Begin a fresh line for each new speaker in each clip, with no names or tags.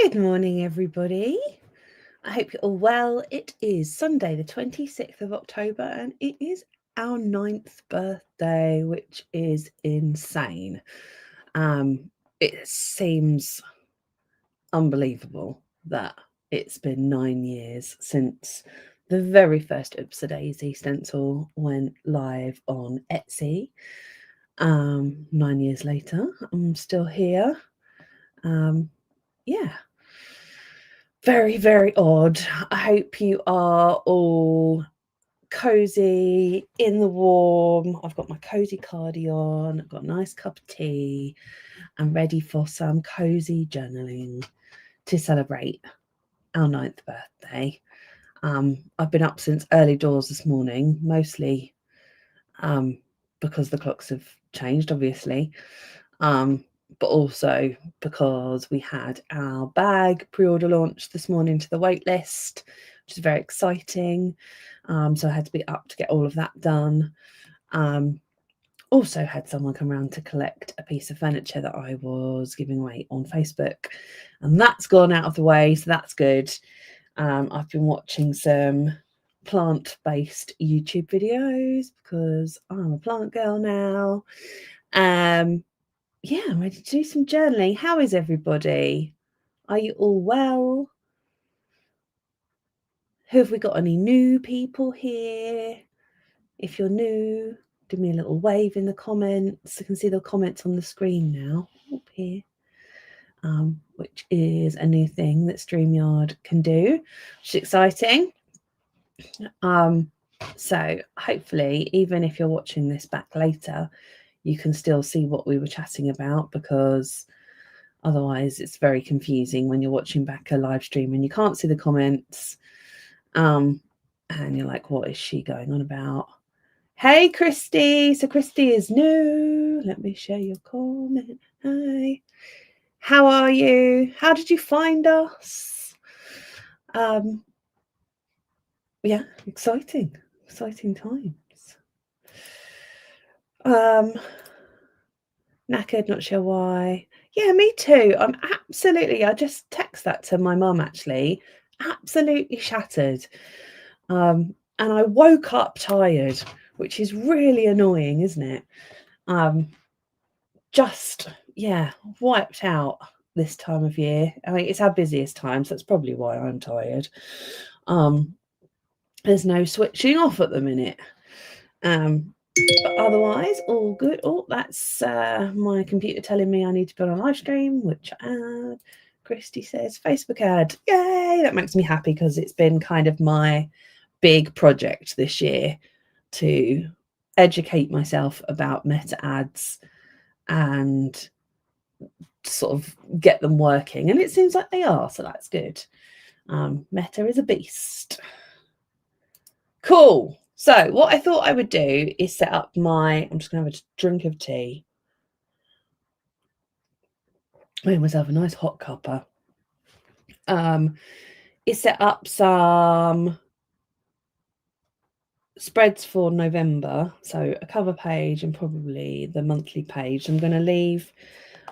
Good morning, everybody. I hope you're all well. It is Sunday, the 26th of October, and it is our 9th birthday, which is insane. It seems unbelievable that it's been 9 years since the very first Oops-a-Daisy stencil went live on Etsy. 9 years later, I'm still here. Yeah. Very, very odd. I hope you are all cozy, in the warm. I've got my cozy cardi on, I've got a nice cup of tea. I'm ready for some cozy journaling to celebrate our 9th birthday. I've been up since early doors this morning, mostly because the clocks have changed, obviously. But also because we had our bag pre-order launch this morning to the wait list, which is very exciting. So I had to be up to get all of that done. Also had someone come around to collect a piece of furniture that I was giving away on Facebook, and that's gone out of the way, so that's good. I've been watching some plant-based YouTube videos because I'm a plant girl now. Yeah, I'm ready to do some journaling. How is everybody? Are you all well? Have we got any new people here? If you're new, give me a little wave in the comments. I can see the comments on the screen now up here, which is a new thing that StreamYard can do, which is exciting. So hopefully, even if you're watching this back later, you can still see what we were chatting about, because otherwise it's very confusing when you're watching back a live stream and you can't see the comments. And you're like, what is she going on about? Hey, Christy. So Christy is new. Let me share your comment. Hi. How are you? How did you find us? Yeah, exciting times. Knackered, not sure why. Yeah, me too. I just text that to my mum, actually. Absolutely shattered. And I woke up tired, which is really annoying, isn't it? Just, yeah, wiped out this time of year. I mean, it's our busiest time, so that's probably why I'm tired. There's no switching off at the minute. But otherwise, all good. Oh, that's my computer telling me I need to put on live stream, which ad. Christy says Facebook ad. Yay! That makes me happy, because it's been kind of my big project this year to educate myself about meta ads and sort of get them working. And it seems like they are, so that's good. Meta is a beast. Cool. So what I thought I would do is set up I'm just going to have a drink of tea. I made myself a nice hot cuppa. Is set up some spreads for November. So a cover page and probably the monthly page. I'm going to leave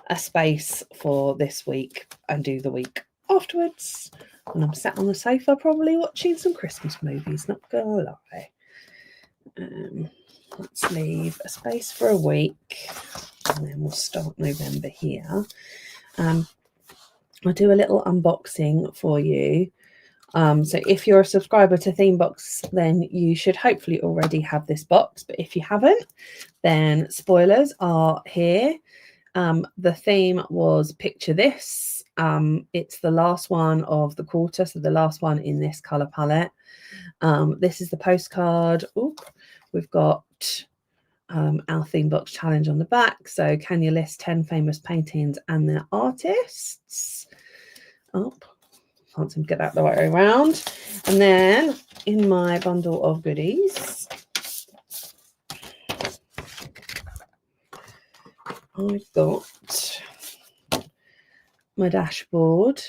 a space for this week and do the week afterwards. And I'm sat on the sofa probably watching some Christmas movies, not going to lie. Let's leave a space for a week, and then we'll start November here. I'll do a little unboxing for you. So if you're a subscriber to Themebox, then you should hopefully already have this box. But if you haven't, then spoilers are here. The theme was Picture This. It's the last one of the quarter, so the last one in this colour palette. This is the postcard. Oop. We've got our Themebox challenge on the back. So can you list 10 famous paintings and their artists? Oh, can't seem to get that the right way around. And then in my bundle of goodies, I've got my dashboard.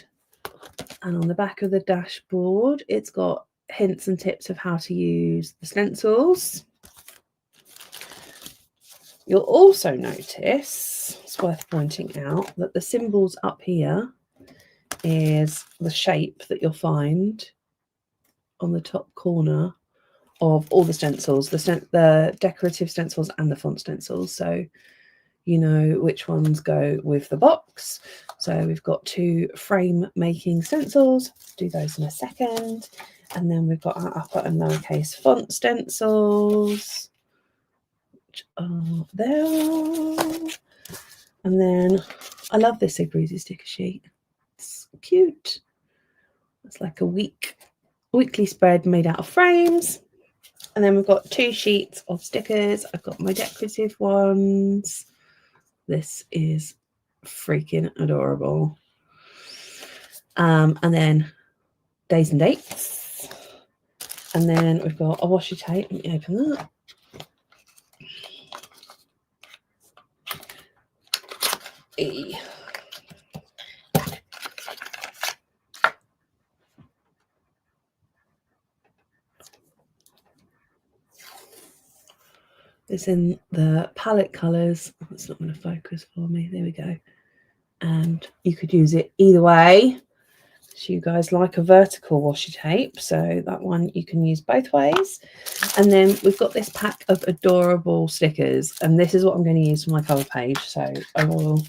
And on the back of the dashboard, it's got hints and tips of how to use the stencils. You'll also notice, it's worth pointing out, that the symbols up here is the shape that you'll find on the top corner of all the stencils, the decorative stencils and the font stencils. So you know which ones go with the box. So we've got 2 frame making stencils, do those in a second. And then we've got our upper and lowercase font stencils, which are there. And then I love this So Breezy sticker sheet. It's cute. It's like a weekly spread made out of frames. And then we've got 2 sheets of stickers. I've got my decorative ones. This is freaking adorable. And then days and dates. And then we've got a washi tape. Let me open that. It's in the palette colours. It's not going to focus for me. There we go. And you could use it either way. So you guys like a vertical washi tape, so that one you can use both ways. And then we've got this pack of adorable stickers, and this is what I'm going to use for my cover page. So I will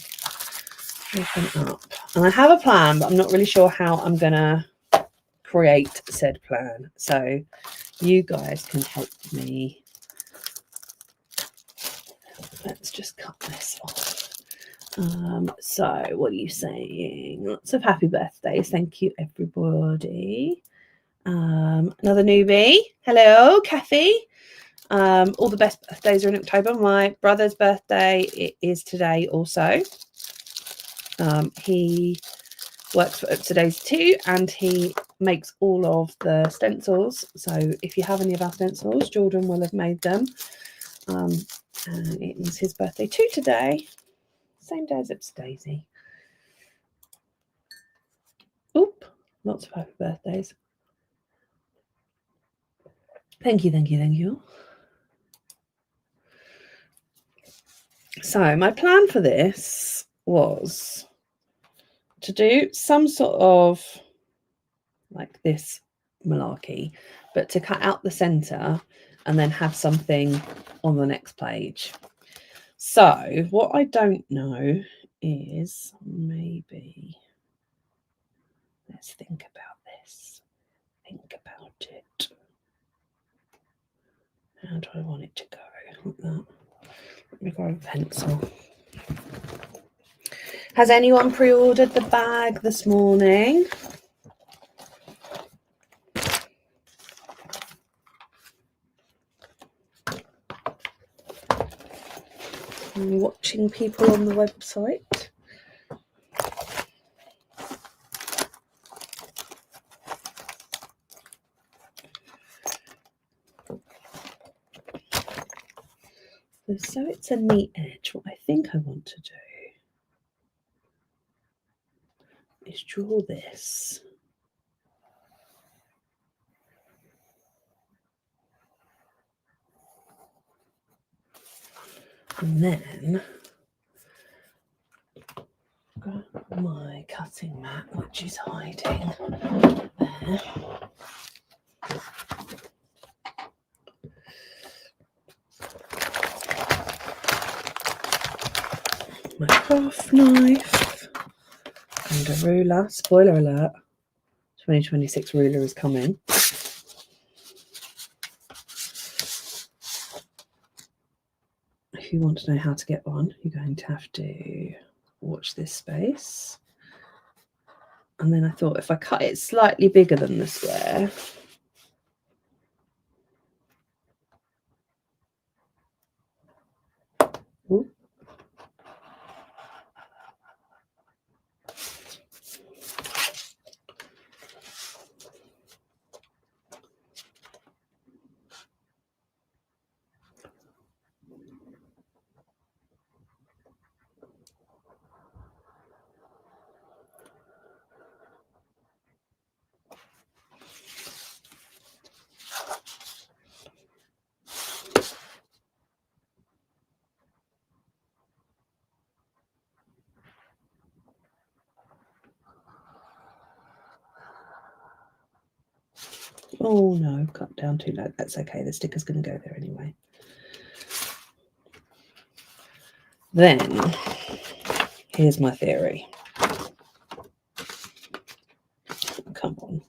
open up, and I have a plan, but I'm not really sure how I'm going to create said plan. So you guys can help me. Let's just cut this off. So what are you saying? Lots of happy birthdays. Thank you, everybody. Another newbie. Hello, Kathy. All the best birthdays are in October. My brother's birthday is today also. He works for Upsadays too, and he makes all of the stencils. So if you have any of our stencils, Jordan will have made them. And it is his birthday too today. Same day as Upsadaisy. Oop, lots of happy birthdays. Thank you, thank you, thank you. So my plan for this was to do some sort of like this malarkey, but to cut out the center and then have something on the next page. So what I don't know is, maybe let's think about this. Think about it. How do I want it to go? Like that. Let me grab a pencil. Has anyone pre-ordered the bag this morning? I'm watching people on the website. So it's a neat edge. What I think I want to do is draw this. And then grab my cutting mat, which is hiding there. My craft knife and a ruler. Spoiler alert, 2026 ruler is coming. If you want to know how to get one, you're going to have to watch this space. And then I thought if I cut it slightly bigger than the square, ooh, Oh no, cut down too low. That's okay. The sticker's going to go there anyway. Then, here's my theory. Come on.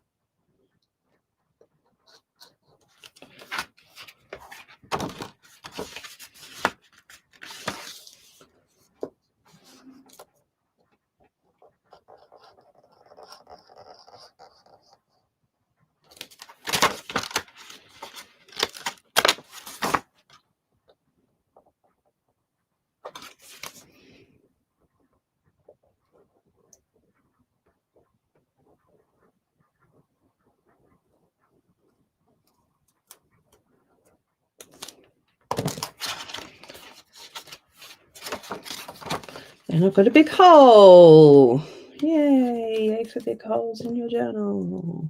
And I've got a big hole. Yay, yay for big holes in your journal.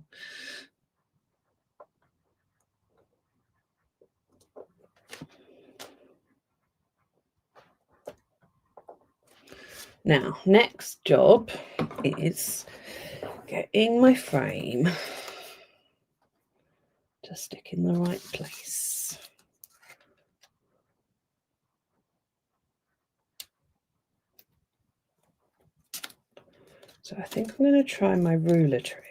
Now, next job is getting my frame to stick in the right place. So I think I'm going to try my ruler trick.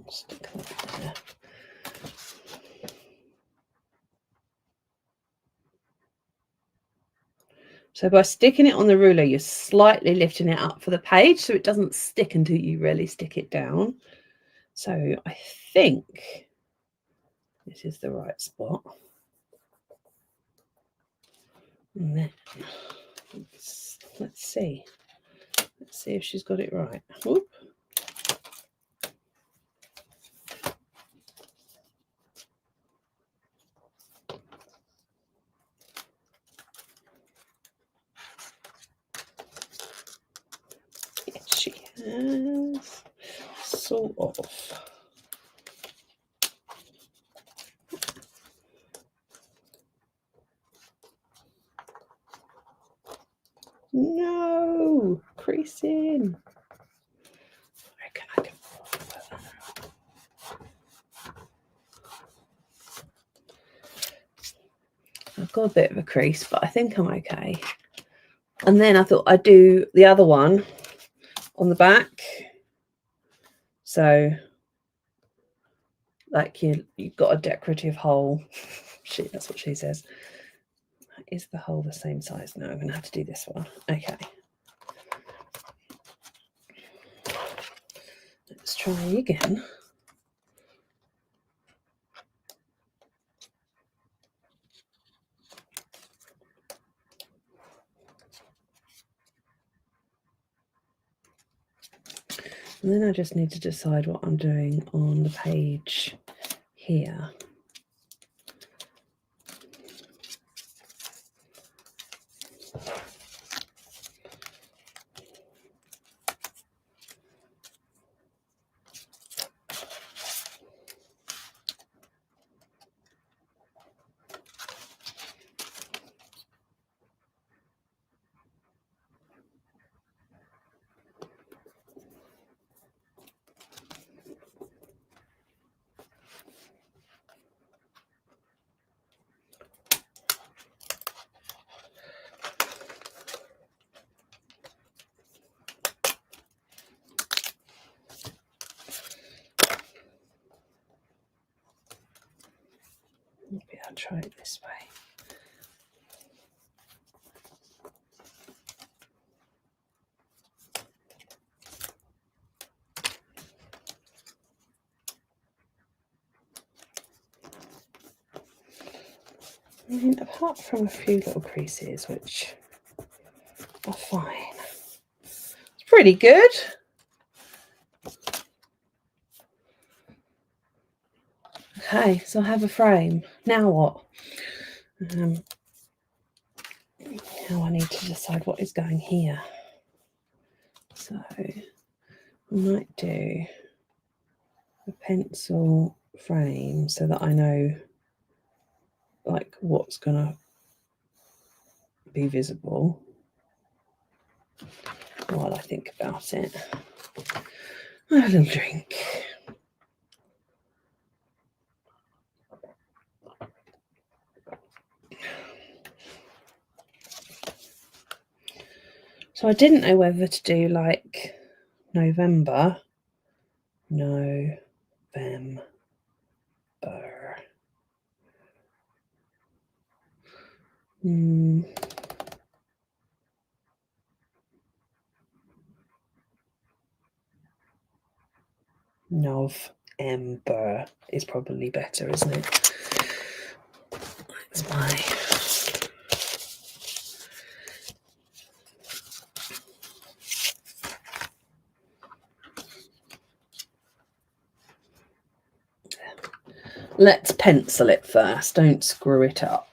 Stick that there. So by sticking it on the ruler, you're slightly lifting it up for the page so it doesn't stick until you really stick it down. So I think this is the right spot. And then let's see. Let's see if she's got it right. Whoop. Yes, she has. Sort of. No, creasing. I can. I've got a bit of a crease, but I think I'm okay. And then I thought I'd do the other one on the back. So, like you've got a decorative hole. That's what she says. Is the hole the same size? No, I'm going to have to do this one. Okay. Let's try again. And then I just need to decide what I'm doing on the page here. Maybe I'll try it this way. I mean, apart from a few little creases, which are fine, it's pretty good. Okay, so I have a frame. Now what? Now I need to decide what is going here. So I might do a pencil frame so that I know like what's gonna be visible while I think about it. I have a little drink. So I didn't know whether to do like November. November. November is probably better, isn't it? That's my Let's pencil it first, don't screw it up.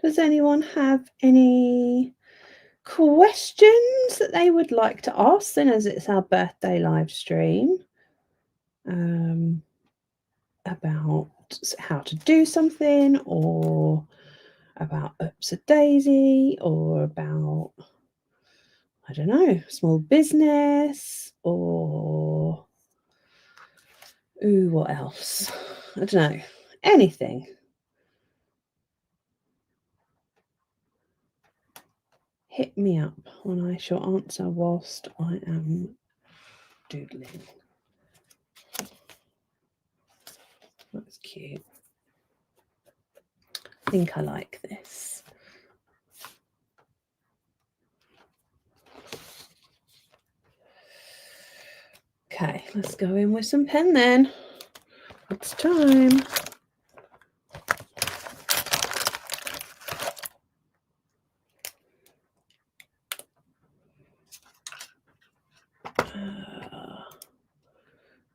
Does anyone have any questions that they would like to ask, then, as it's our birthday live stream, about how to do something, or about Oops a Daisy, or about, I don't know, small business, or what else? I don't know, anything. Hit me up and I shall answer whilst I am doodling. That's cute. I think I like this. Okay, let's go in with some pen then. It's time.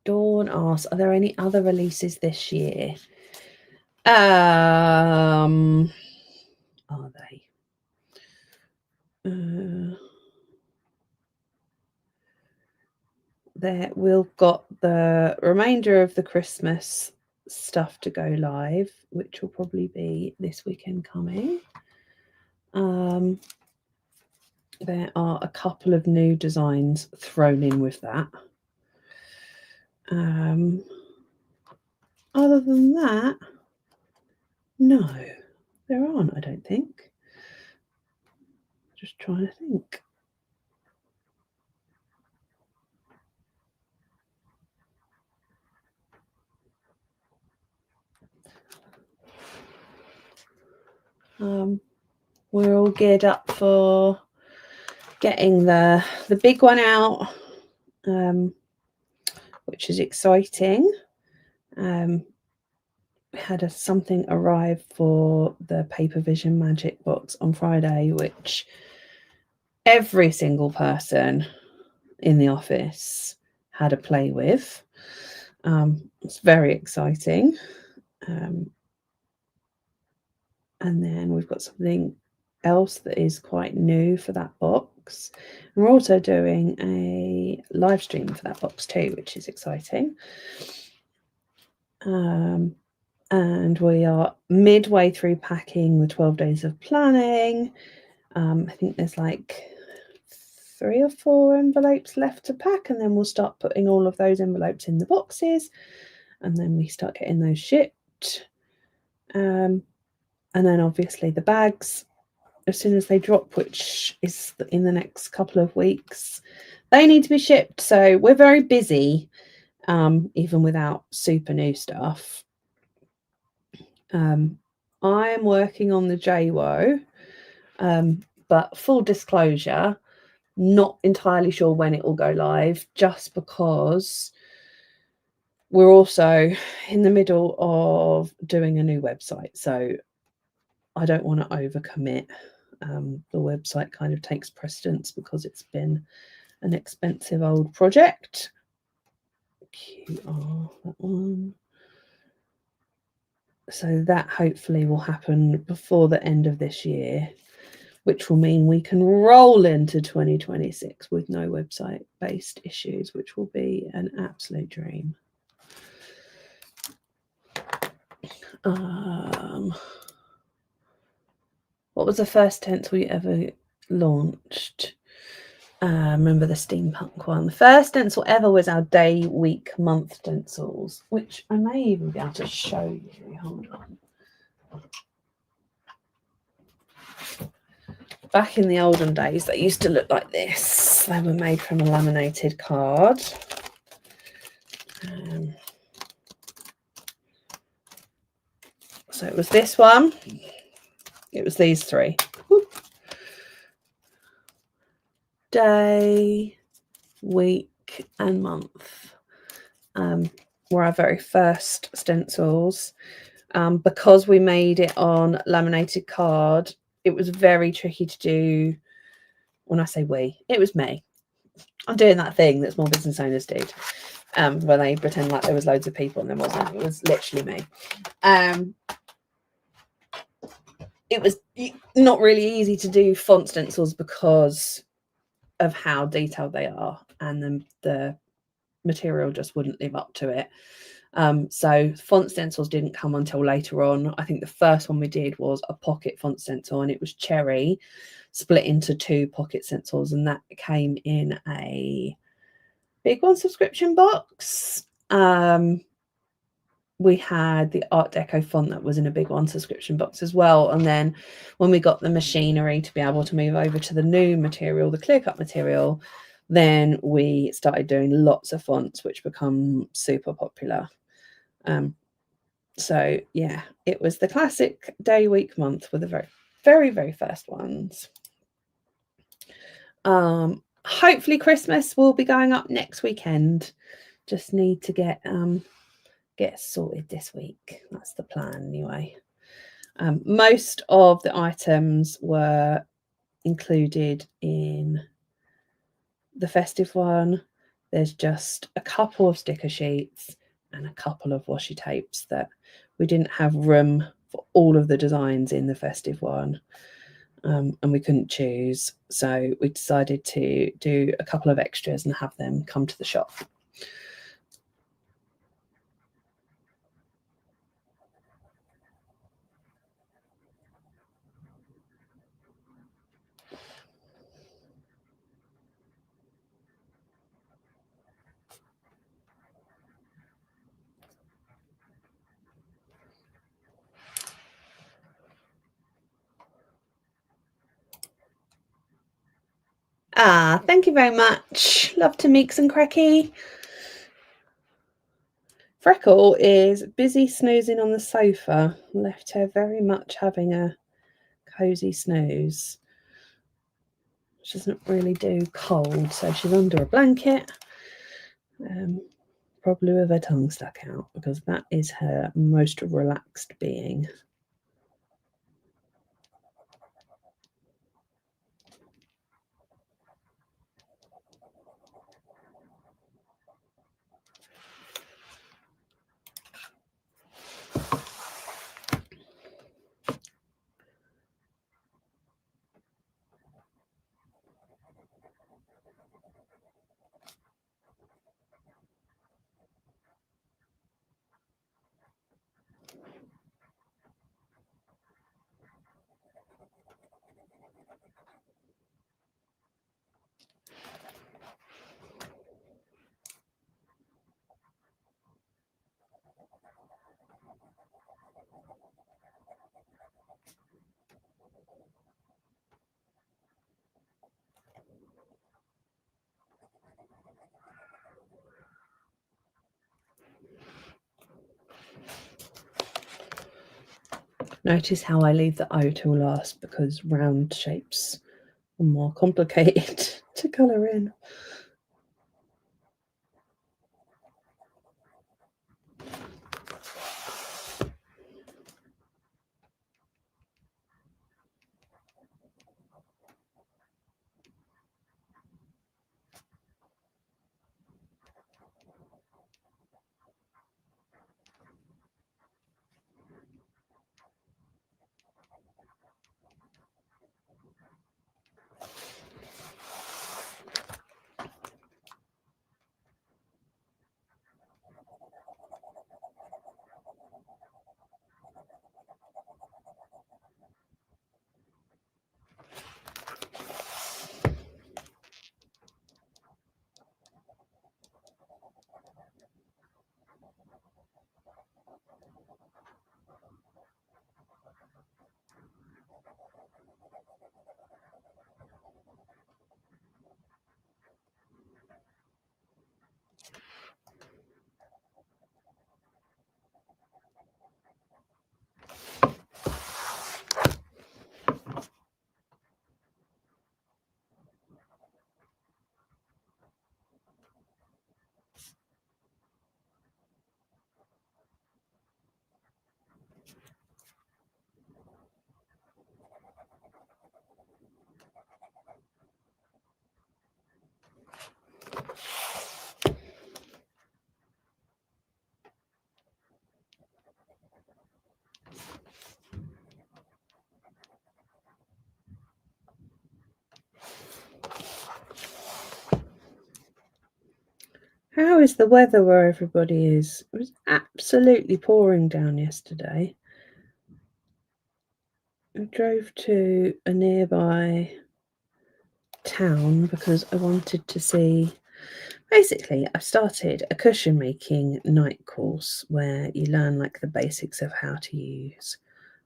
Dawn asks, are there any other releases this year? Are they? We've got the remainder of the Christmas stuff to go live, which will probably be this weekend coming. There are a couple of new designs thrown in with that. Other than that, no, there aren't, I don't think. Just trying to think. We're all geared up for getting the big one out, which is exciting. Had something arrive for the Paper Vision Magic box on Friday, which every single person in the office had a play with. It's very exciting. And then we've got something else that is quite new for that box. And we're also doing a live stream for that box too, which is exciting. And we are midway through packing the 12 days of planning. I think there's like 3 or 4 envelopes left to pack, and then we'll start putting all of those envelopes in the boxes, and then we start getting those shipped. And then obviously the bags, as soon as they drop, which is in the next couple of weeks, they need to be shipped. So we're very busy, even without super new stuff. I am working on the JWO, but full disclosure, not entirely sure when it will go live, just because we're also in the middle of doing a new website. So I don't want to overcommit. The website kind of takes precedence because it's been an expensive old project. QR, that one. So that hopefully will happen before the end of this year, which will mean we can roll into 2026 with no website-based issues, which will be an absolute dream. What was the first stencil you ever launched? Remember the steampunk one. The first stencil ever was our day, week, month stencils, which I may even be able to show you. Hold on. Back in the olden days, they used to look like this. They were made from a laminated card. So it was this one. It was these 3. Whoop. Day, week, and month were our very first stencils. Because we made it on laminated card, it was very tricky to do. When I say we, it was me. I'm doing that thing that small business owners did, where they pretend like there was loads of people and there wasn't. It was literally me. It was not really easy to do font stencils because of how detailed they are, and then the material just wouldn't live up to it. So font stencils didn't come until later on. I think the first one we did was a pocket font stencil, and it was cherry split into 2 pocket stencils, and that came in a Big One subscription box. We had the Art Deco font that was in a Big One subscription box as well. And then when we got the machinery to be able to move over to the new material, the clear cut material, then we started doing lots of fonts, which become super popular. So yeah, it was the classic day, week, month were the very, very, very first ones. Hopefully Christmas will be going up next weekend. Just need to get sorted this week. That's the plan anyway. Most of the items were included in the festive one. There's just a couple of sticker sheets and a couple of washi tapes that we didn't have room for all of the designs in the festive one, and we couldn't choose, so we decided to do a couple of extras and have them come to the shop. Thank you very much. Love to Meeks and Cracky. Freckle is busy snoozing on the sofa. Left her very much having a cozy snooze. She doesn't really do cold, so she's under a blanket, probably with her tongue stuck out, because that is her most relaxed being. Notice how I leave the O till last, because round shapes are more complicated to colour in. How is the weather where everybody is? It was absolutely pouring down yesterday. I drove to a nearby town because I wanted to see. Basically, I've started a cushion making night course where you learn like the basics of how to use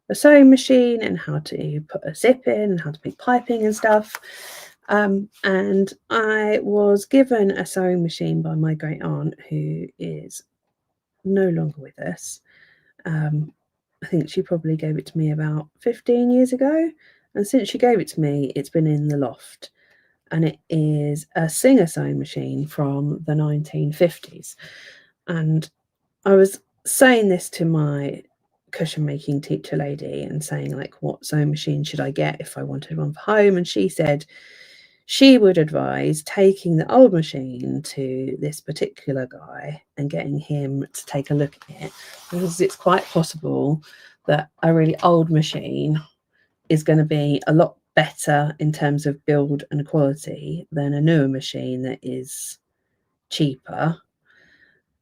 a sewing machine and how to put a zip in and how to make piping and stuff. And I was given a sewing machine by my great aunt, who is no longer with us. I think she probably gave it to me about 15 years ago. And since she gave it to me, it's been in the loft. And it is a Singer sewing machine from the 1950s. And I was saying this to my cushion making teacher lady and saying, like, what sewing machine should I get if I wanted one for home? And she said she would advise taking the old machine to this particular guy and getting him to take a look at it, because it's quite possible that a really old machine is going to be a lot better in terms of build and quality than a newer machine that is cheaper.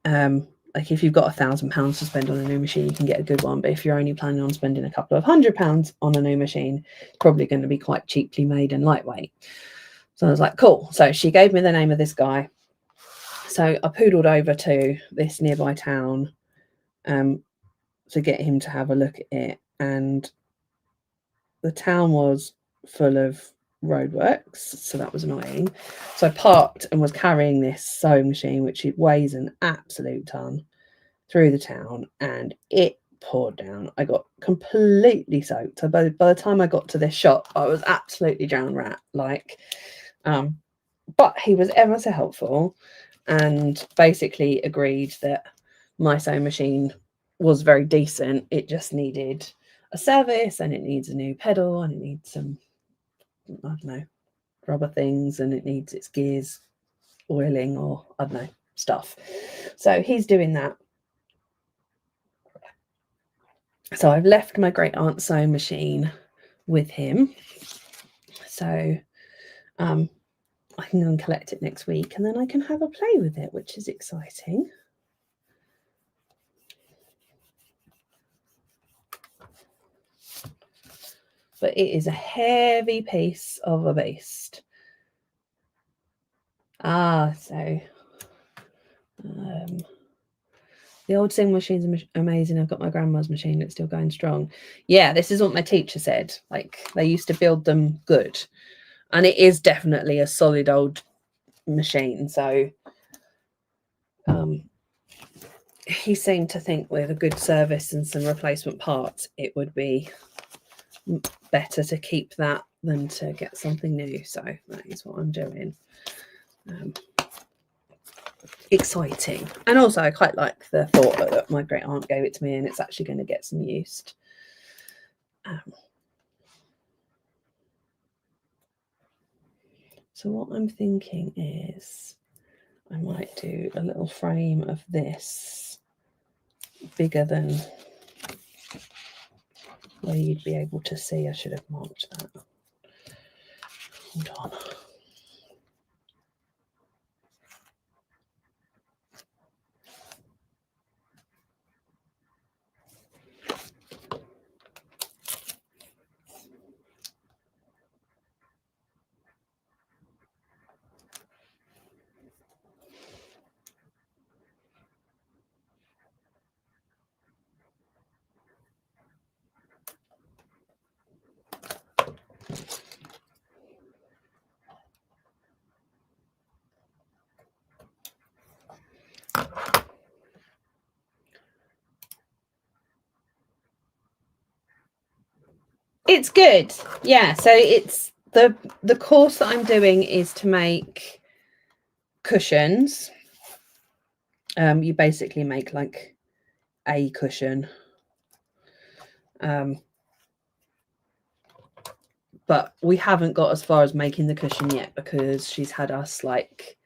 Like if you've got £1,000 to spend on a new machine, you can get a good one. But if you're only planning on spending a couple of £100 on a new machine, it's probably going to be quite cheaply made and lightweight. So I was like, cool. So she gave me the name of this guy. So I poodled over to this nearby town to get him to have a look at it. And the town was full of roadworks, so that was annoying. So I parked and was carrying this sewing machine, which it weighs an absolute ton, through the town, and it poured down. I got completely soaked. So by the time I got to this shop, I was absolutely drowned rat. But he was ever so helpful and basically agreed that my sewing machine was very decent. It just needed a service, and it needs a new pedal, and it needs some, I don't know, rubber things, and it needs its gears oiling, or I don't know, stuff. So he's doing that. So I've left my great aunt's sewing machine with him. So I can go and collect it next week, and then I can have a play with it, which is exciting. But it is a heavy piece of a beast. So the old sewing machines are amazing. I've got my grandma's machine, it's still going strong. Yeah, this is what my teacher said. Like, they used to build them good, and it is definitely a solid old machine. So he seemed to think with a good service and some replacement parts, it would be better to keep that than to get something new. So that is what I'm doing. Exciting. And also I quite like the thought that my great aunt gave it to me and it's actually going to get some use. So what I'm thinking is I might do a little frame of this bigger than where you'd be able to see. I should have marked that. Hold on. It's good. Yeah, so it's the course that I'm doing is to make cushions. You basically make like a cushion. But we haven't got as far as making the cushion yet because she's had us like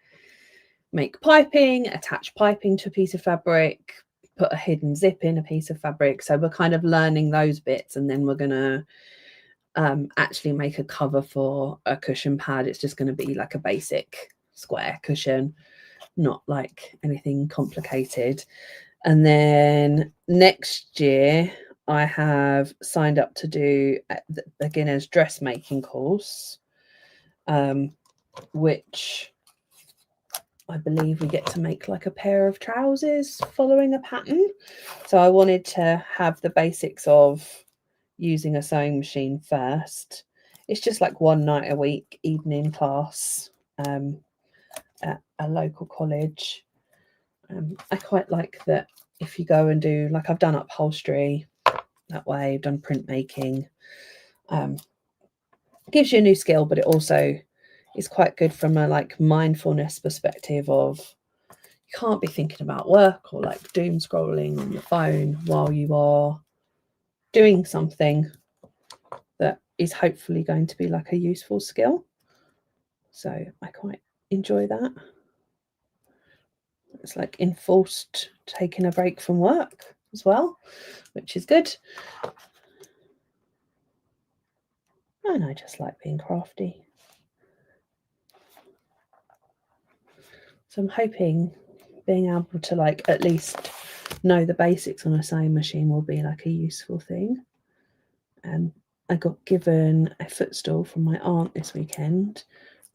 make piping, attach piping to a piece of fabric, put a hidden zip in a piece of fabric. So we're kind of learning those bits, and then we're going to actually make a cover for a cushion pad. It's just going to be like a basic square cushion, not like anything complicated. And then next year I have signed up to do the beginner's dressmaking course, which I believe we get to make like a pair of trousers following a pattern. So I wanted to have the basics of using a sewing machine first. It's just like one night a week evening class at a local college. I quite like that if you go and do, like I've done upholstery that way, I've done printmaking. Gives you a new skill, but it also is quite good from a like mindfulness perspective of you can't be thinking about work or like doom scrolling on your phone while you are doing something that is hopefully going to be like a useful skill. So I quite enjoy that. It's like enforced taking a break from work as well, which is good. And I just like being crafty. So I'm hoping being able to like at least know the basics on a sewing machine will be like a useful thing. And I got given a footstool from my aunt this weekend,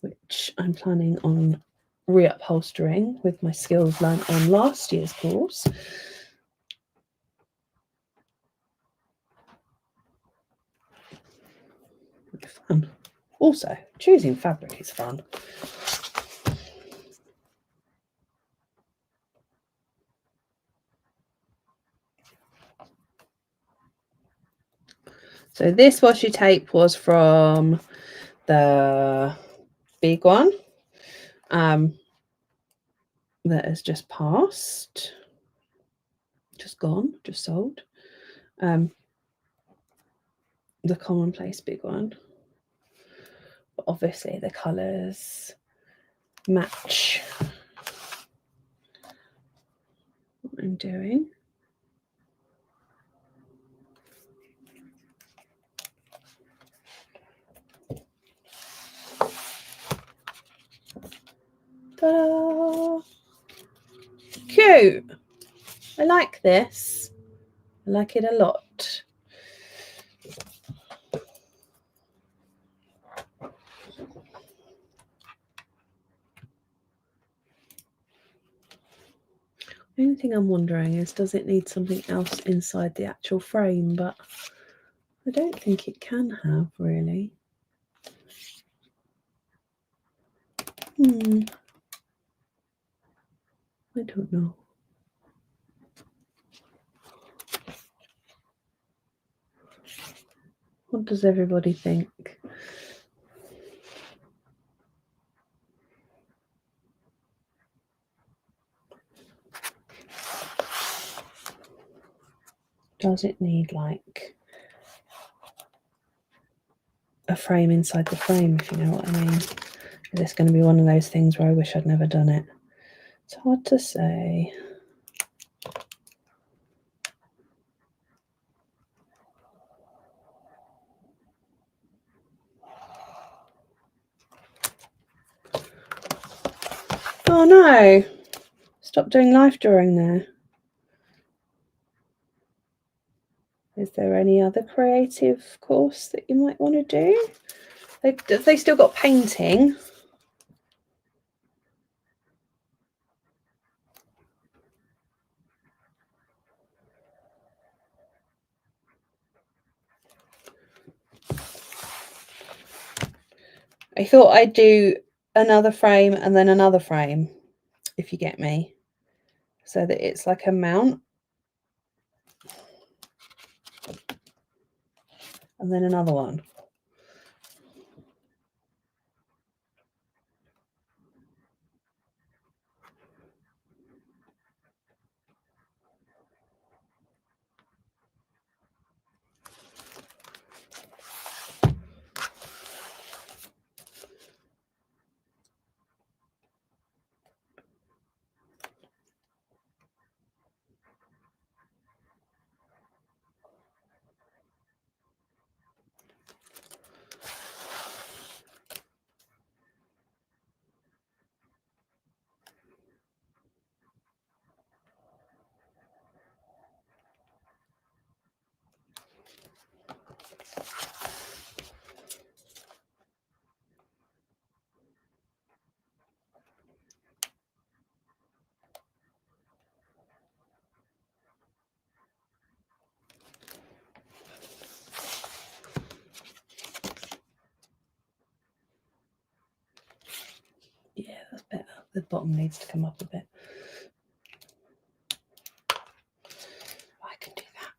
which I'm planning on reupholstering with my skills learned on last year's course. Fun. Also, choosing fabric is fun. So this washi tape was from the big one that has just passed, just gone, just sold. The commonplace big one. But obviously the colours match what I'm doing. Ta-da! Cute. I like this. I like it a lot. The only thing I'm wondering is, does it need something else inside the actual frame? But I don't think it can have, really. I don't know. What does everybody think? Does it need like a frame inside the frame, if you know what I mean? Is this going to be one of those things where I wish I'd never done it? It's hard to say. Oh no! Stop doing life drawing there. Is there any other creative course that you might want to do? They still got painting. I thought I'd do another frame and then another frame, if you get me, so that it's like a mount. And then another one. Yeah, that's better. The bottom needs to come up a bit. I can do that.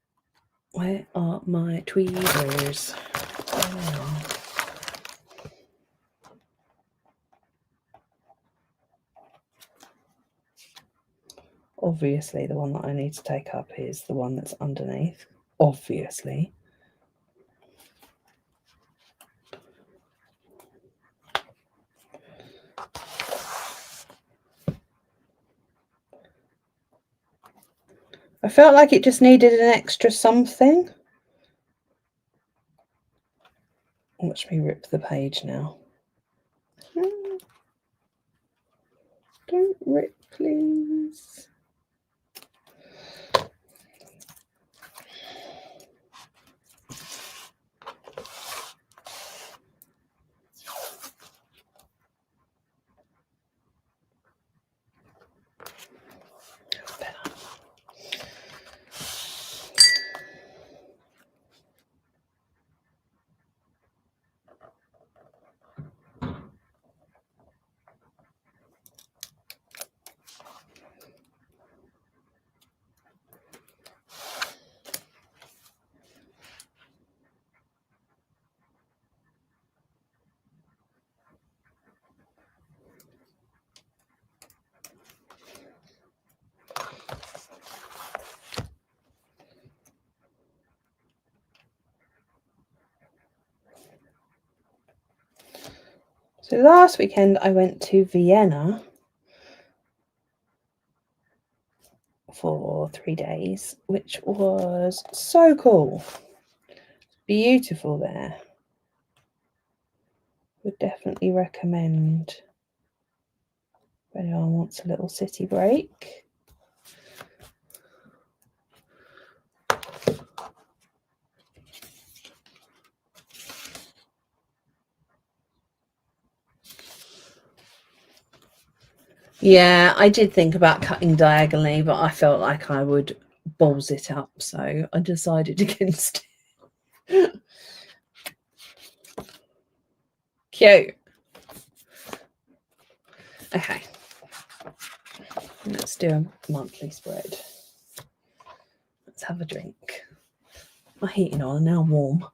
Where are my tweezers? Oh. Obviously, the one that I need to take up is the one that's underneath. Obviously. I felt like it just needed an extra something. Watch me rip the page now. Don't rip, please. So last weekend I went to Vienna for 3 days, which was so cool. Beautiful there. Would definitely recommend if anyone wants a little city break. Yeah, I did think about cutting diagonally, but I felt like I would balls it up, so I decided against it. Cute. Okay. Let's do a monthly spread. Let's have a drink. My heating on, now warm.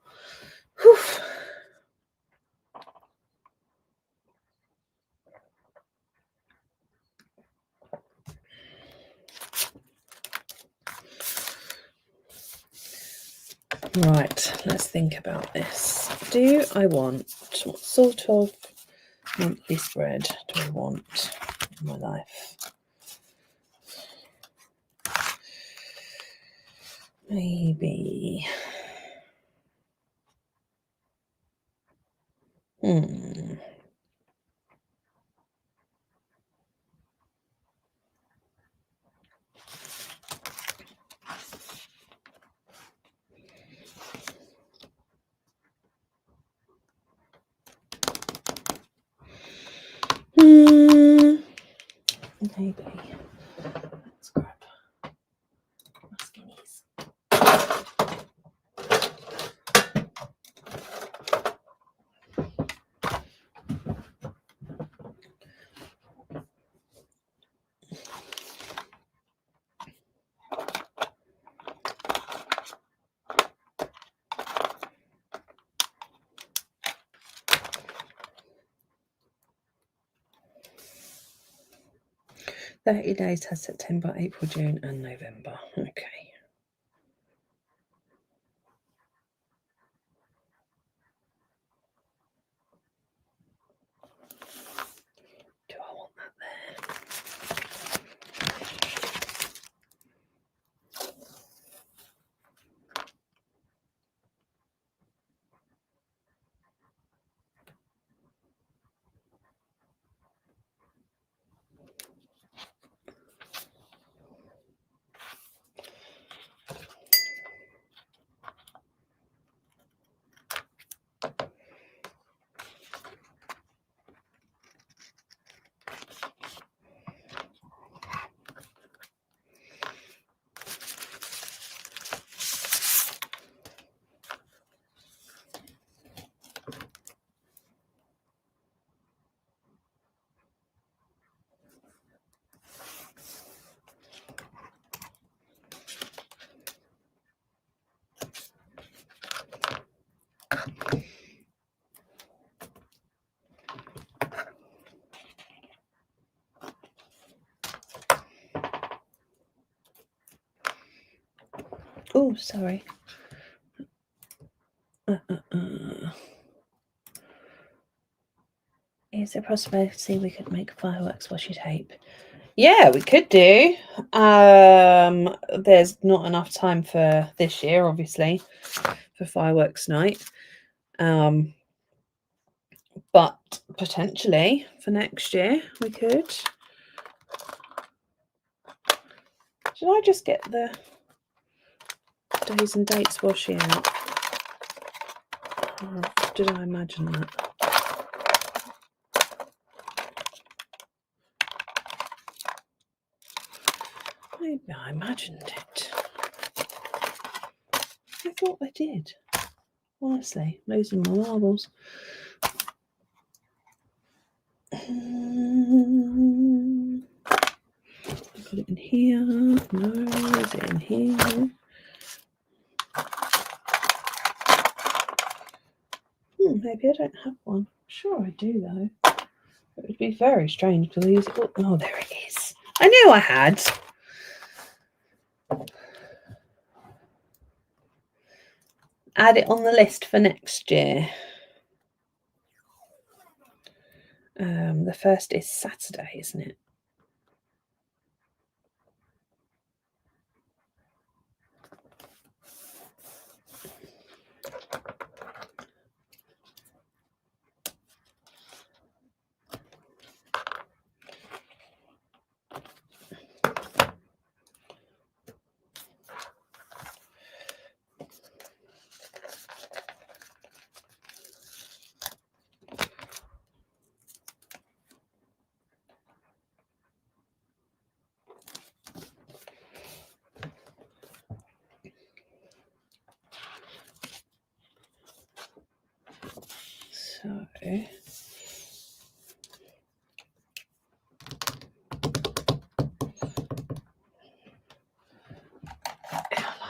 Right, let's think about this. Do I want, what sort of monthly spread do I want in my life? Maybe. Maybe. Let's grab my skinnies. 30 days has September, April, June, and November. Okay. Do I want that there? 'Oh, sorry. Is there a possibility we could make fireworks washi tape? Yeah, we could do. There's not enough time for this year, obviously, for fireworks night. But potentially for next year we could. Should I just get the days and dates washi out? Or did I imagine that? Maybe I imagined it. I thought I did. Honestly, losing my marbles. Put it in here. No, is it in here? Maybe I don't have one. Sure I do though. It would be very strange to lose it. Oh, there it is. I knew I had. Add it on the list for next year. The first is Saturday, isn't it? So I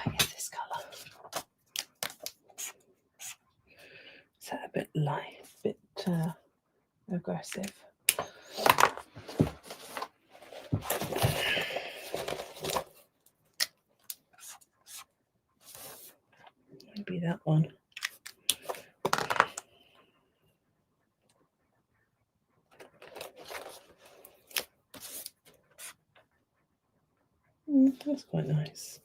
like this colour. Is that a bit light, a bit aggressive? Maybe that one. That's quite nice.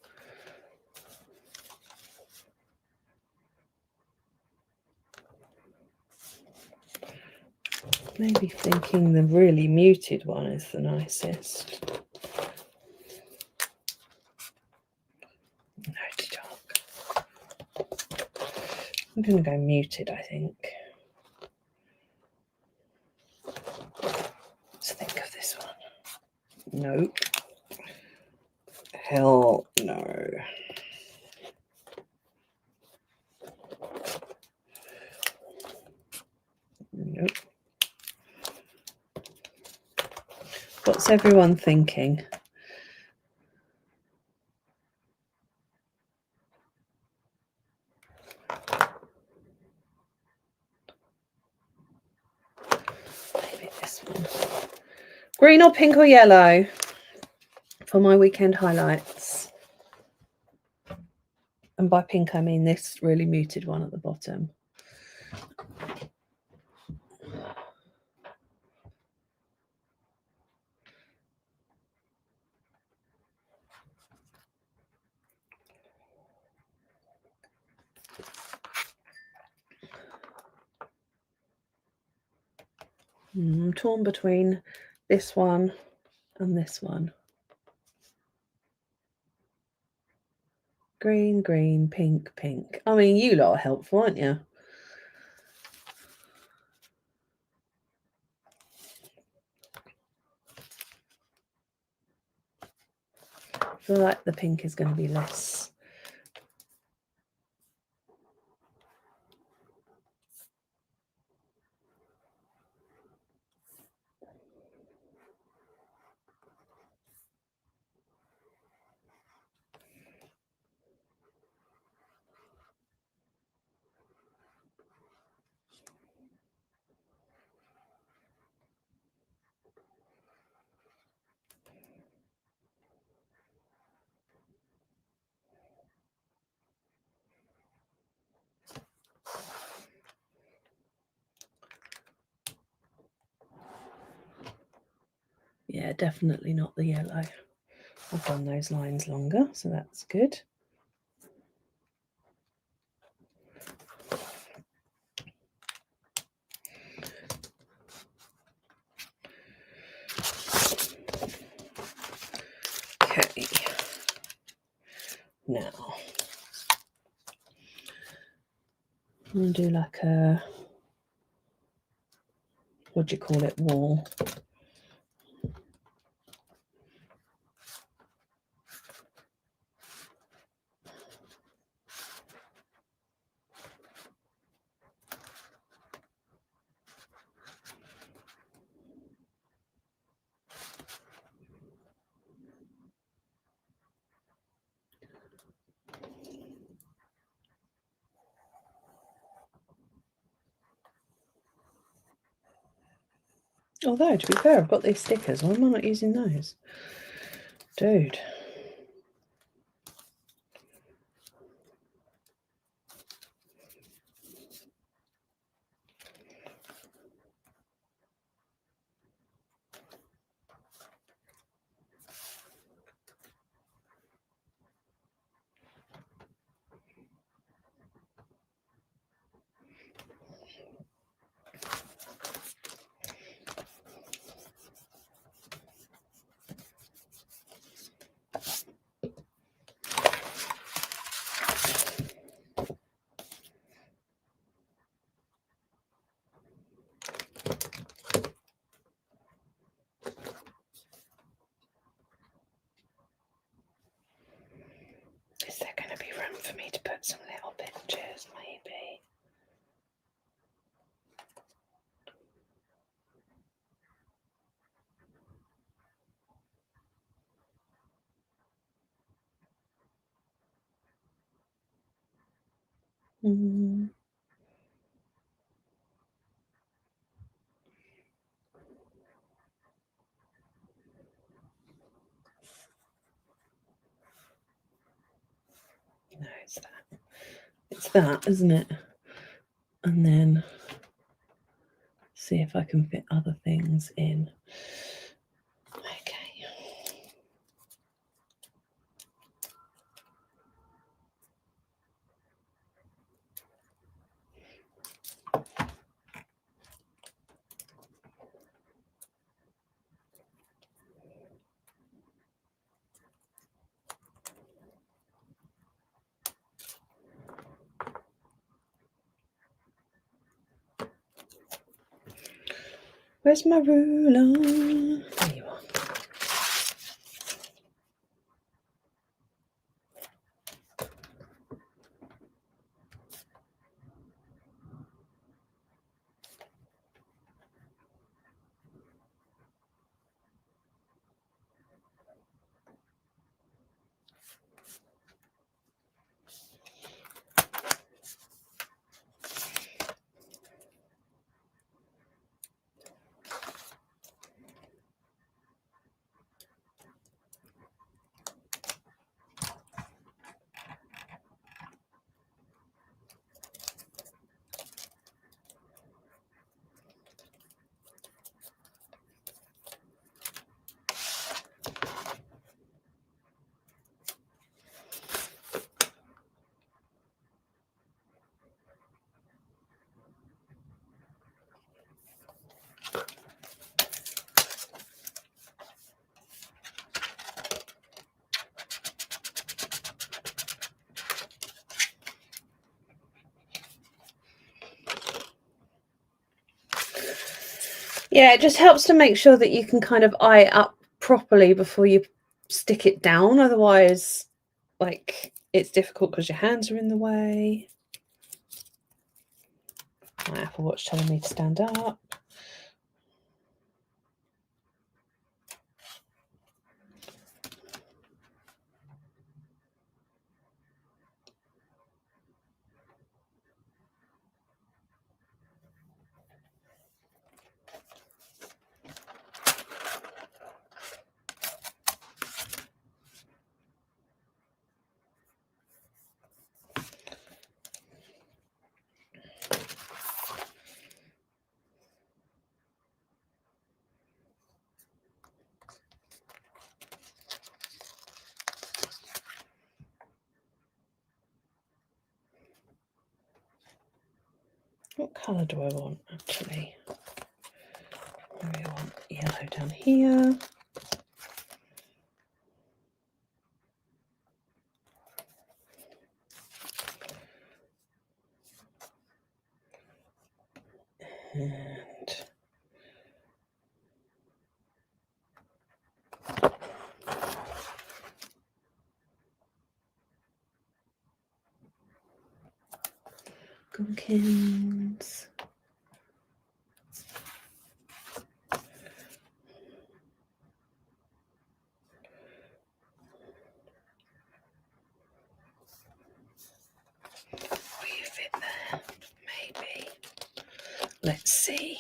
Maybe thinking the really muted one is the nicest. No, too dark. I'm going to go muted, I think. Let's think of this one. Nope. Hell no. Nope. What's everyone thinking? Maybe this one. Green or pink or yellow for my weekend highlights? And by pink, I mean this really muted one at the bottom. I'm torn between this one and this one. Green, green, pink, pink. I mean, you lot are helpful, aren't you? I feel like the pink is going to be less. Yeah, definitely not the yellow. I've done those lines longer, so that's good. Okay. Now, I'm going to do like a, what do you call it, wall. Although, to be fair, I've got these stickers. Why am I not using those? Dude. Is there going to be room for me to put some little pictures, maybe? No, it's that. it's that, isn't it? And then see if I can fit other things in. Okay. Where's my ruler? There you are. Yeah, it just helps to make sure that you can kind of eye it up properly before you stick it down. Otherwise, like, it's difficult because your hands are in the way. My Apple Watch telling me to stand up. What colour do I want, actually? Maybe I want yellow down here. And Gumkins. Will you fit there? Maybe. Let's see.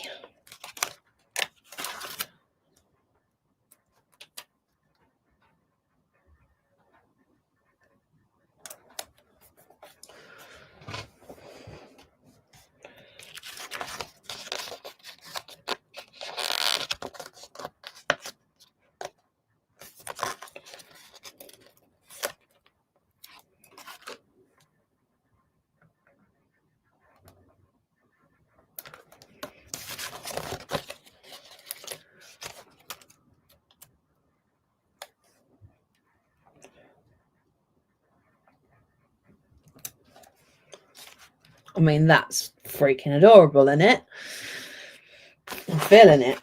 I mean, that's freaking adorable, isn't it? I'm feeling it.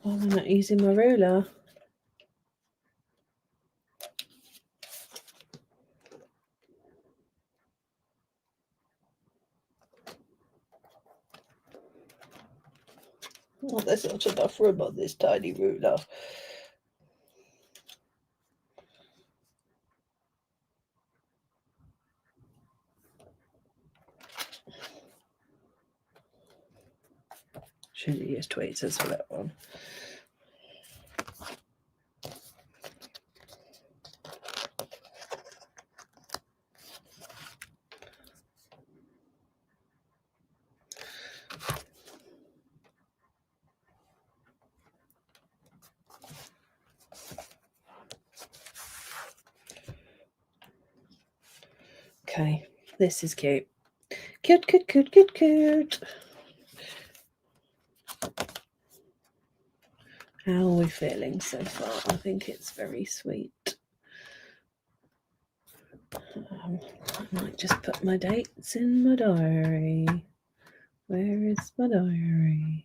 Why am I not using my ruler? Oh, there's not enough room on this tiny ruler. Should you use tweezers for that one? Okay, this is cute. Cute, cute, cute, cute, cute. How are we feeling so far? I think it's very sweet. I might just put my dates in my diary. Where is my diary?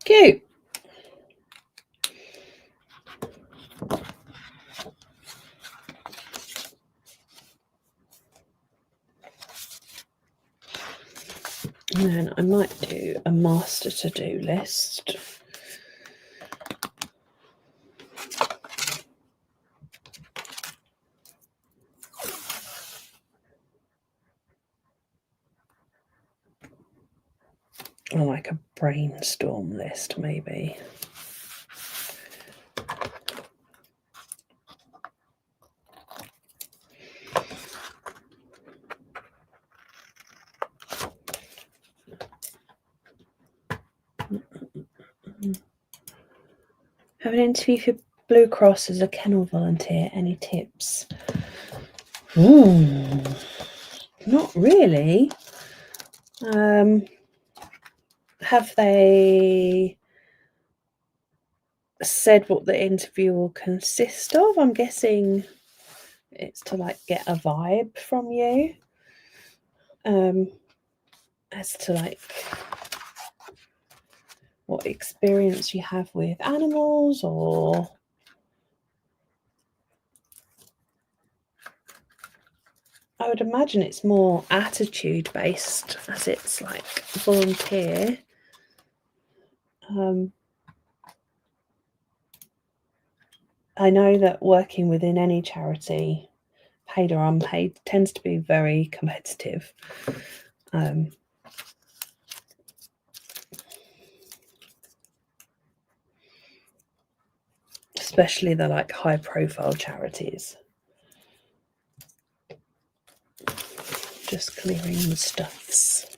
Cute. And then I might do a master to-do list. Or like a brainstorm list, maybe. Have an interview for Blue Cross as a kennel volunteer. Any tips? Not really. Have they said what the interview will consist of? I'm guessing it's to like get a vibe from you, as to like what experience you have with animals, or I would imagine it's more attitude based, as it's like volunteer. I know that working within any charity, paid or unpaid, tends to be very competitive. Especially the like high profile charities. Just clearing the stuffs.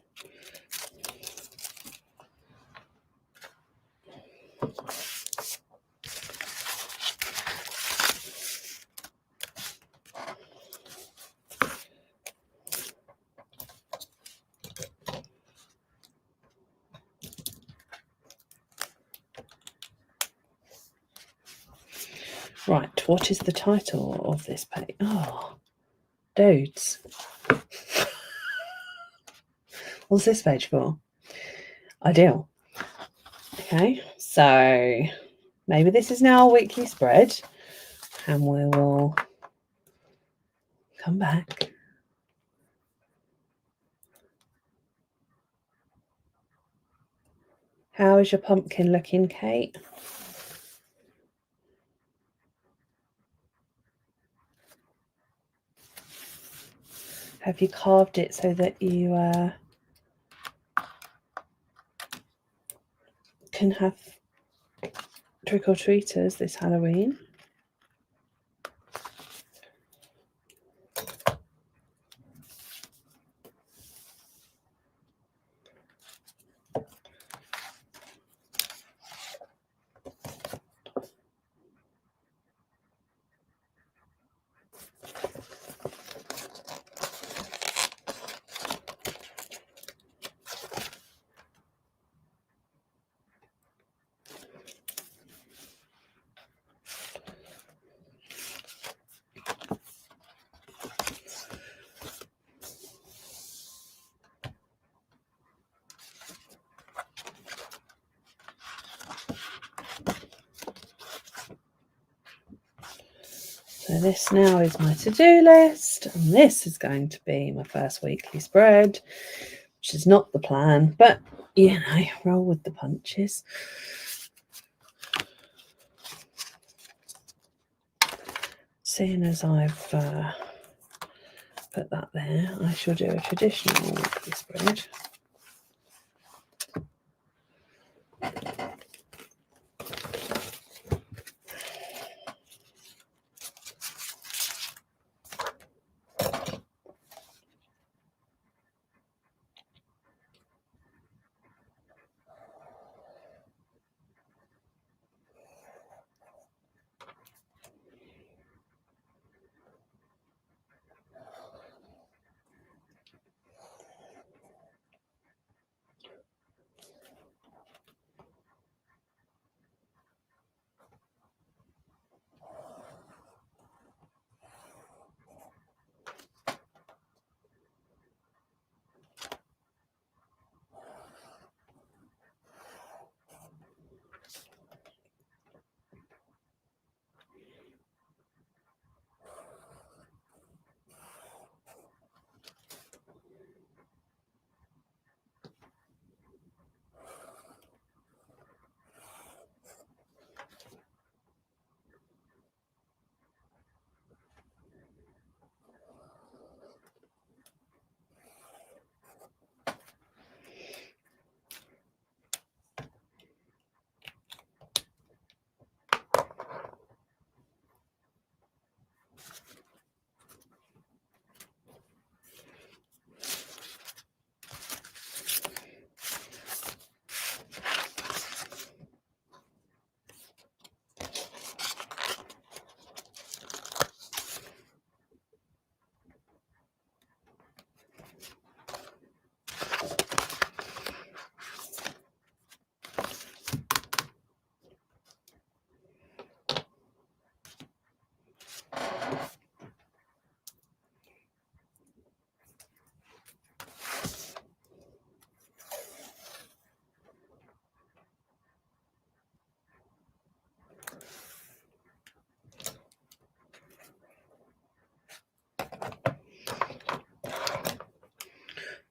Right, what is the title of this page? Oh, dudes. What's this page for? Ideal. Okay, so maybe this is now a weekly spread, and we will come back. How is your pumpkin looking, Kate? Have you carved it so that you can have trick-or-treaters this Halloween? So this now is my to-do list, and this is going to be my first weekly spread, which is not the plan, but you know, roll with the punches. Seeing as I've put that there, I shall do a traditional weekly spread.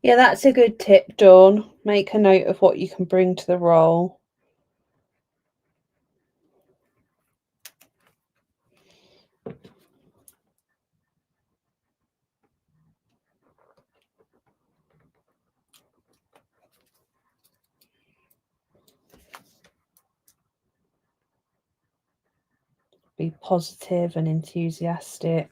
Yeah, that's a good tip, Dawn. Make a note of what you can bring to the roll. Be positive and enthusiastic.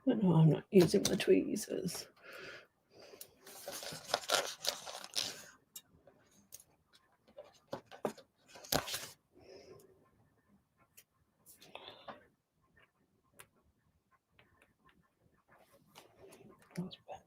No, I'm not using my tweezers. That's better.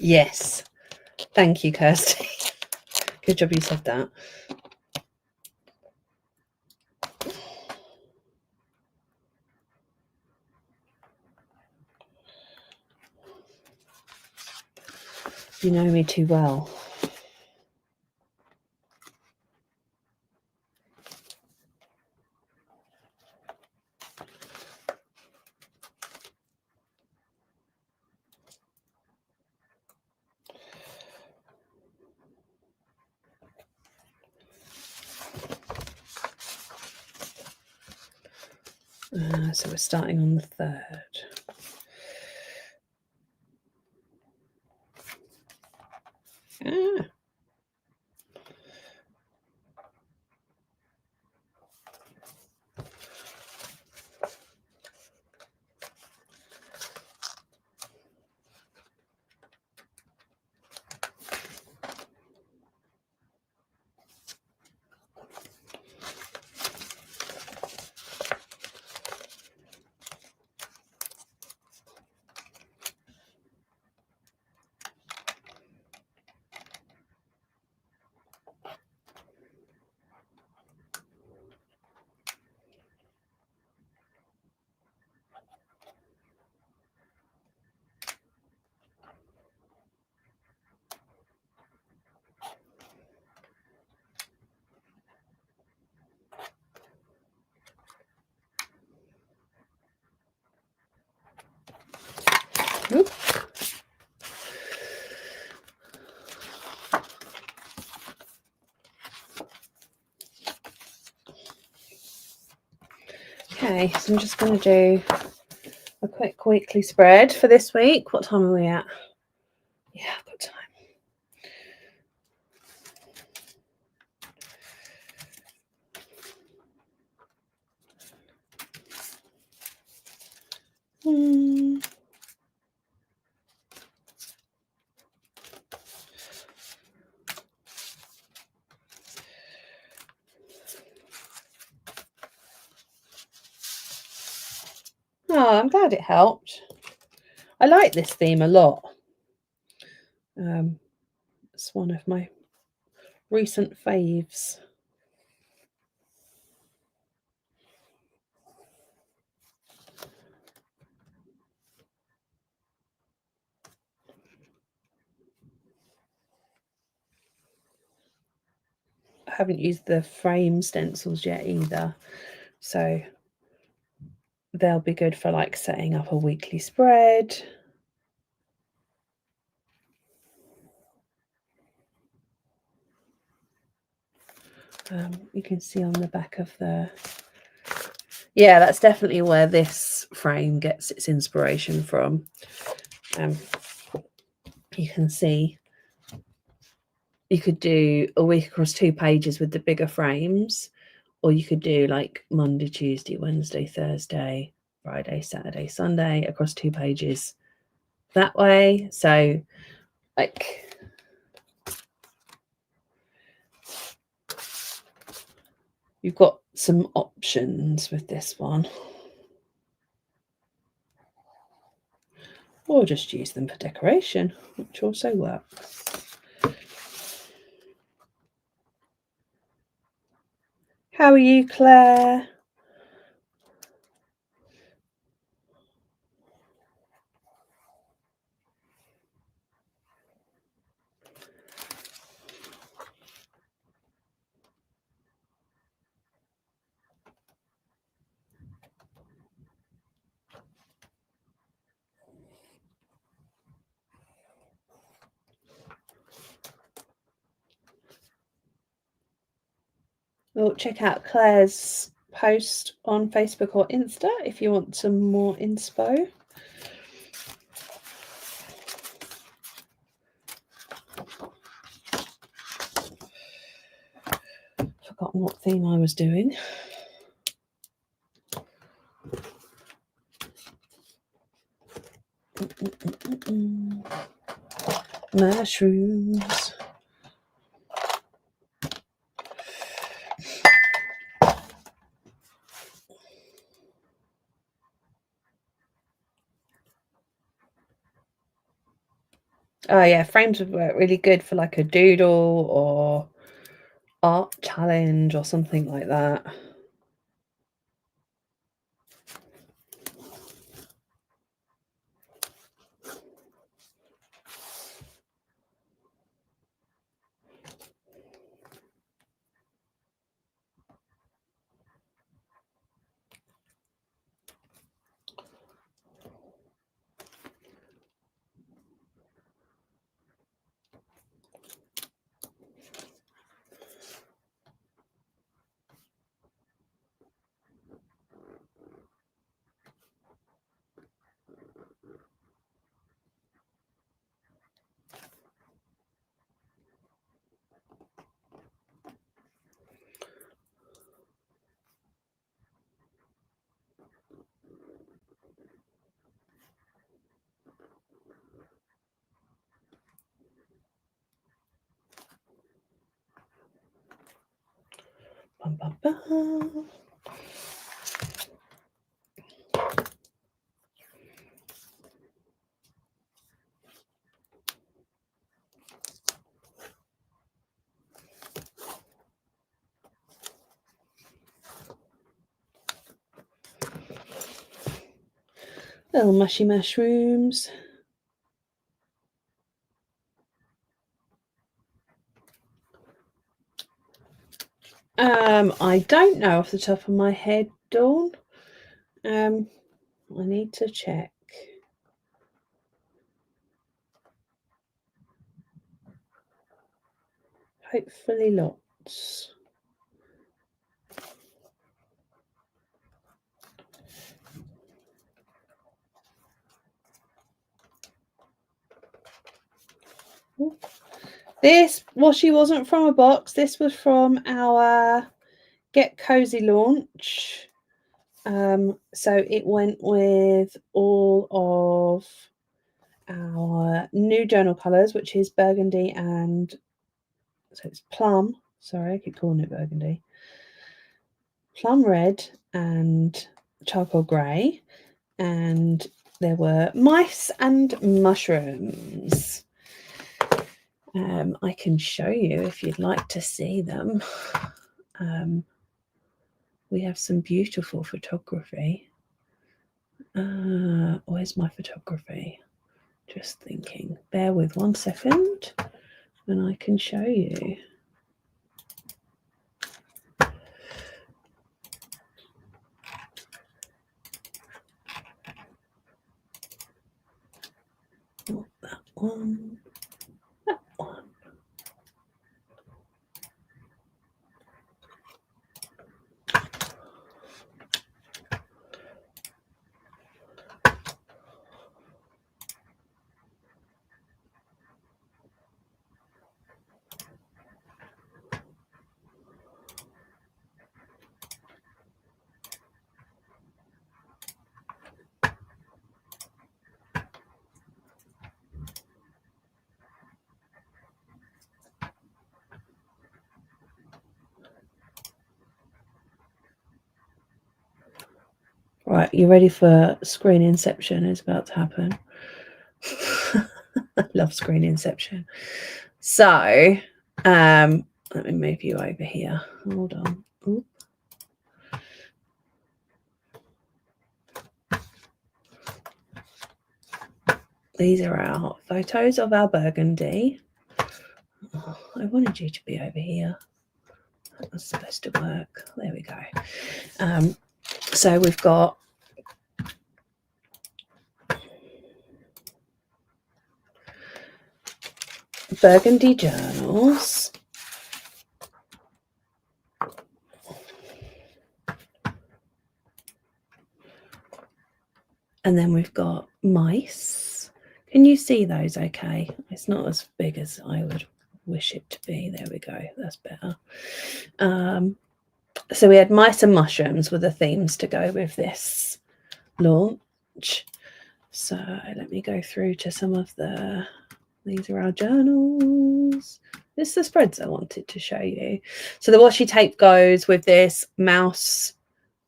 Yes. Thank you, Kirsty. Good job you said that. You know me too well. So we're starting on the 3rd. Oop. Okay, so I'm just going to do a quick weekly spread for this week. What time are we at? Yeah, I've got time. Oh, I'm glad it helped. I like this theme a lot. It's one of my recent faves. I haven't used the frame stencils yet either, so they'll be good for like setting up a weekly spread. You can see on the back of the, yeah, that's definitely where this frame gets its inspiration from. You can see you could do a week across 2 pages with the bigger frames, or you could do like Monday, Tuesday, Wednesday, Thursday, Friday, Saturday, Sunday across 2 pages that way. So like, you've got some options with this one. or just use them for decoration, which also works. How are you, Claire? Well, check out Claire's post on Facebook or Insta if you want some more inspo. Forgotten what theme I was doing. Mushrooms. Oh yeah, frames would work really good for like a doodle or art challenge or something like that. Bum, bum, bum. Little mushy mushrooms. I don't know off the top of my head, Dawn. I need to check. Hopefully lots. This washi wasn't from a box. This was from our Get Cozy launch. So it went with all of our new journal colours, which is burgundy and so it's plum. Sorry, I keep calling it burgundy. Plum red and charcoal grey. And there were mice and mushrooms. I can show you if you'd like to see them. We have some beautiful photography. Where's my photography? Just thinking. Bear with 1 second and I can show you. Not that one. That one. Right, you ready for screen inception? Is about to happen. I love screen inception. So let me move you over here. Hold on. Ooh. These are our photos of our burgundy. Oh, I wanted you to be over here. That was supposed to work. There we go. So we've got burgundy journals. And then we've got mice. Can you see those okay? It's not as big as I would wish it to be. There we go. That's better. So we had mice and mushrooms were the themes to go with this launch. So let me go through to some of these are our journals. This is the spreads I wanted to show you. So the washi tape goes with this mouse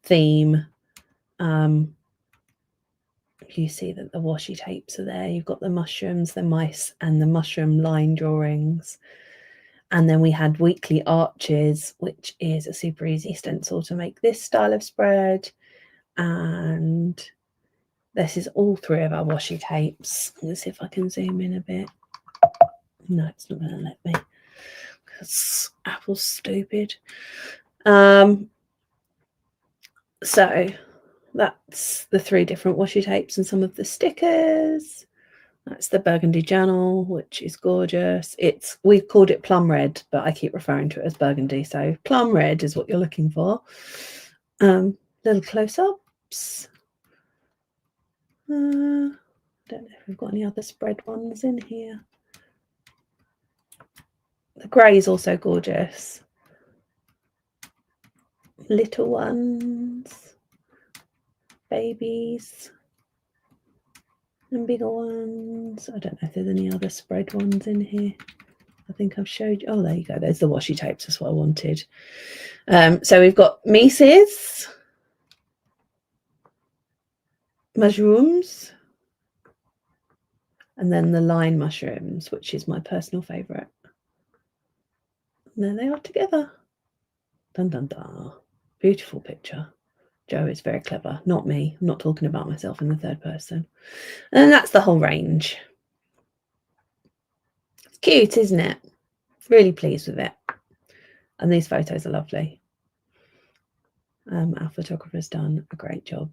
theme. You see that the washi tapes are there. You've got the mushrooms, the mice, and the mushroom line drawings. And then we had weekly arches, which is a super easy stencil to make this style of spread. And this is all three of our washi tapes. Let's see if I can zoom in a bit. No, it's not going to let me because Apple's stupid. So that's the three different washi tapes and some of the stickers. That's the burgundy journal, which is gorgeous. We've called it plum red, but I keep referring to it as burgundy. So plum red is what you're looking for. Little close-ups. I don't know if we've got any other spread ones in here. The grey is also gorgeous. Little ones, babies, and bigger ones. I don't know if there's any other spread ones in here. I think I've showed you. Oh, there you go. There's the washi tapes. That's what I wanted. So we've got Mises, mushrooms, and then the line mushrooms, which is my personal favourite. And there they are together. Dun dun dun. Beautiful picture. Joe is very clever. Not me. I'm not talking about myself in the third person. And that's the whole range. It's cute, isn't it? Really pleased with it. And these photos are lovely. Our photographer's done a great job.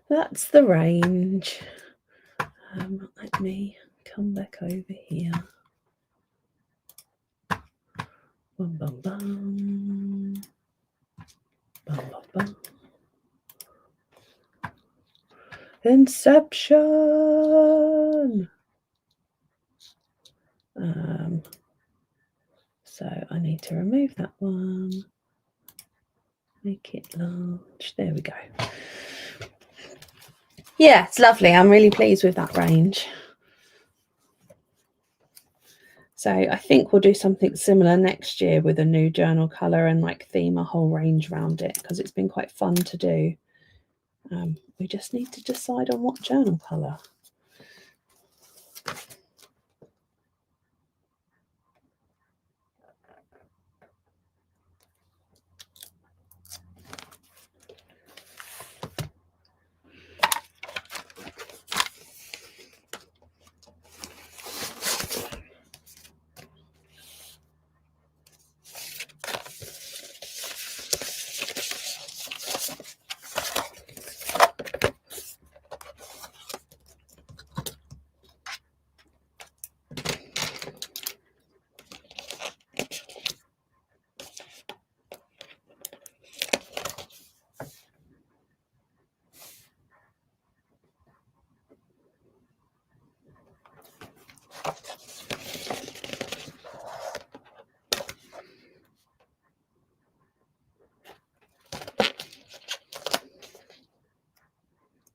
That's the range. Let me come back over here. Bum, bum, bum. Bum, bum, bum. Inception. So I need to remove that one. Make it large. There we go. Yeah, it's lovely. I'm really pleased with that range. So I think we'll do something similar next year with a new journal colour and like theme a whole range around it because it's been quite fun to do. We just need to decide on what journal colour.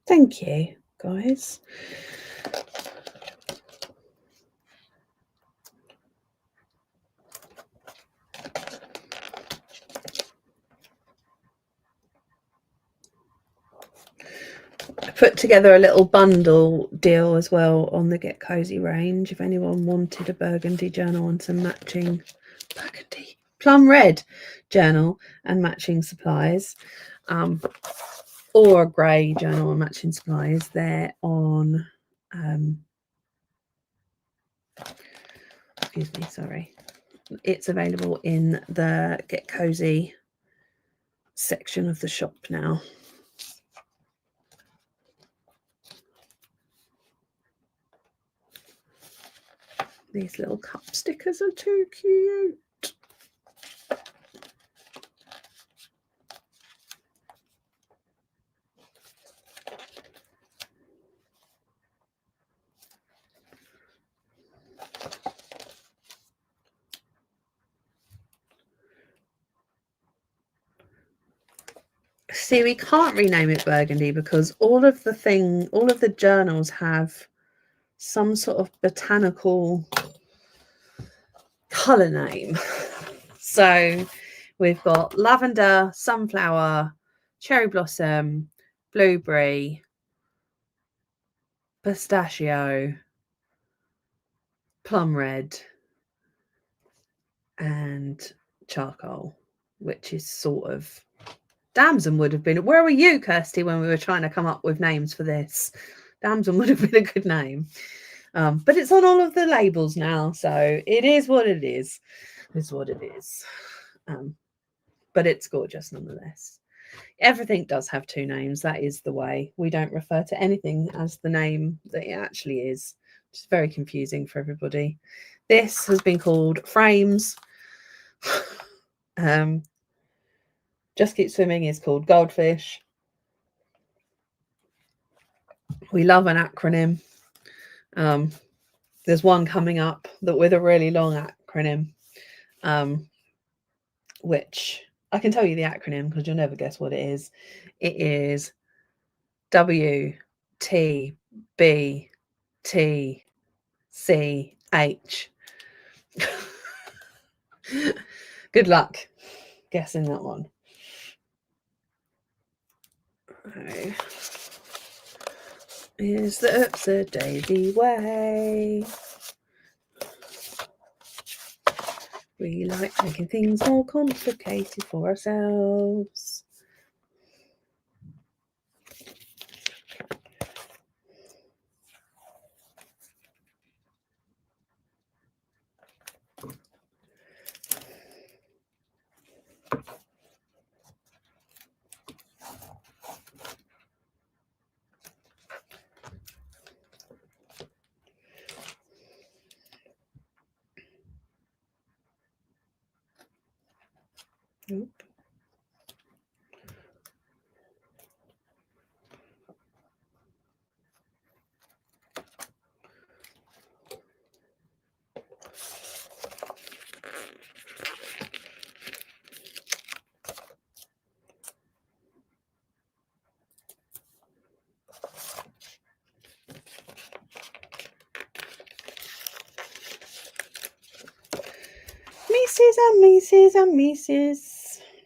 Thank you, guys. put together a little bundle deal as well on the Get Cozy range. If anyone wanted a burgundy journal and some matching burgundy plum red journal and matching supplies, or a grey journal and matching supplies, they're on excuse me, sorry. It's available in the Get Cozy section of the shop now. These little cup stickers are too cute. See, we can't rename it Burgundy because all of the journals have some sort of botanical colour name. So we've got lavender, sunflower, cherry blossom, blueberry, pistachio, plum red, and charcoal, which is sort of Damson would have been. Where were you, Kirsty, when we were trying to come up with names for this? Damson would have been a good name. But it's on all of the labels now, so it is what it is. It's what it is. But it's gorgeous nonetheless. Everything does have two names. That is the way. We don't refer to anything as the name that it actually is. Which is very confusing for everybody. This has been called Frames. Just Keep Swimming is called Goldfish. We love an acronym. There's one coming up that with a really long acronym, which I can tell you the acronym because you'll never guess what it is. It is WTBTCH. Good luck guessing that one. Is the Upside Daisy way. We like making things more complicated for ourselves. Nope.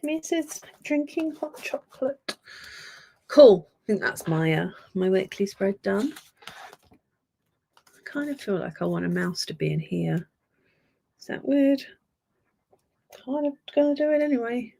Mrs. drinking hot chocolate. Cool. I think that's my my weekly spread done. I kind of feel like I want a mouse to be in here. Is that weird? Kind of gonna do it anyway.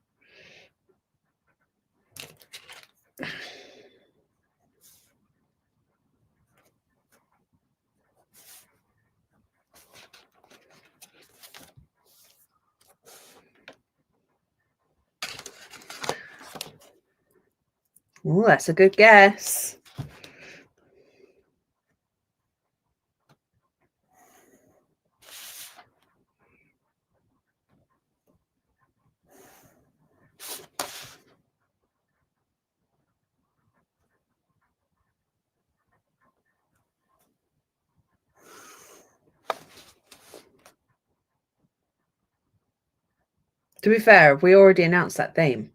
Oh, that's a good guess. To be fair, we already announced that theme.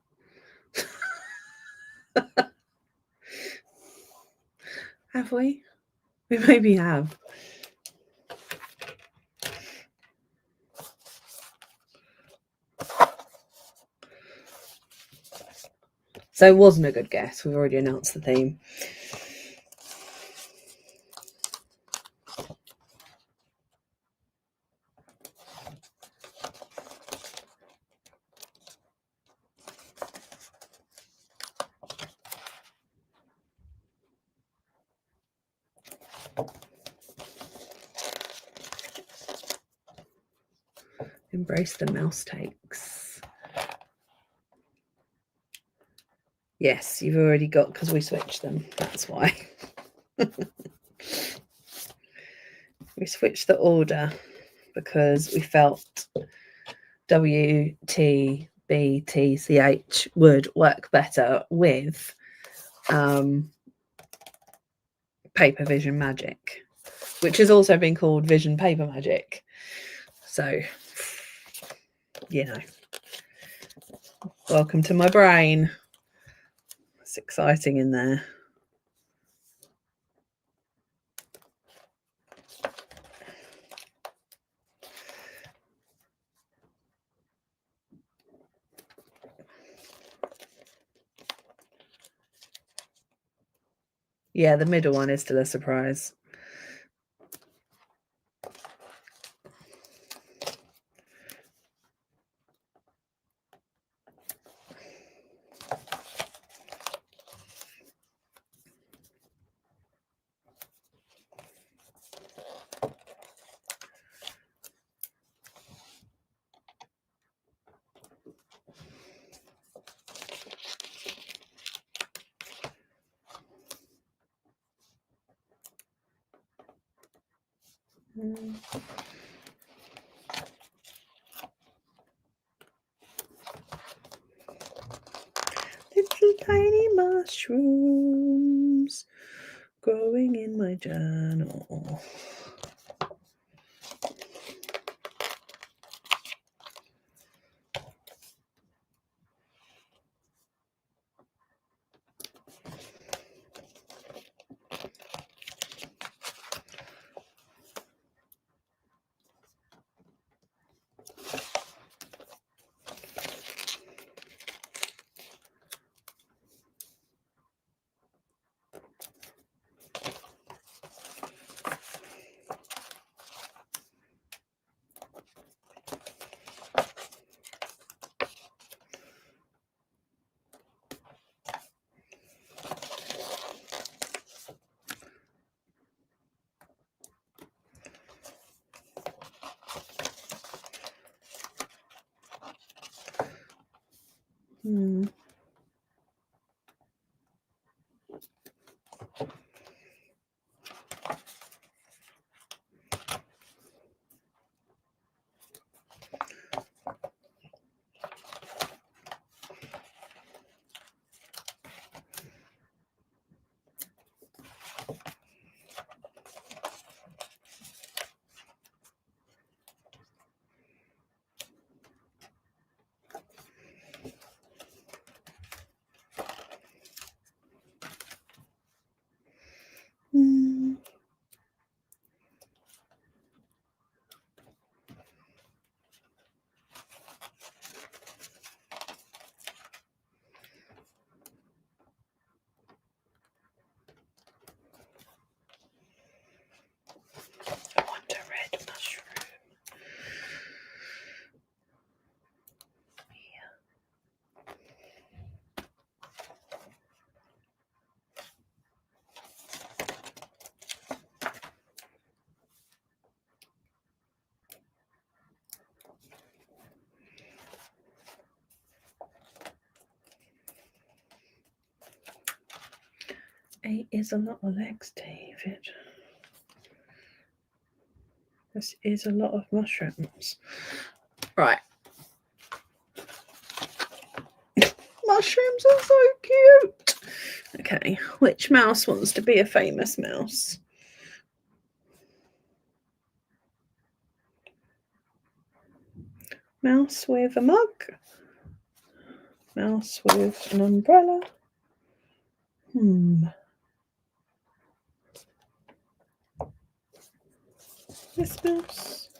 Have we? We maybe have. So it wasn't a good guess. We've already announced the theme. Embrace the mouse takes. Yes, you've already got, because we switched them. That's why. We switched the order because we felt WTBTCH would work better with Paper Vision Magic, which has also been called Vision Paper Magic. So, you know, welcome to my brain. It's exciting in there. Yeah, the middle one is still a surprise. Little tiny mushrooms growing in my journal. I want a red mushroom. Eight is a lot of legs, David. This is a lot of mushrooms. Right. Mushrooms are so cute. Okay, which mouse wants to be a famous mouse? Mouse with a mug. Mouse with an umbrella. This mouse.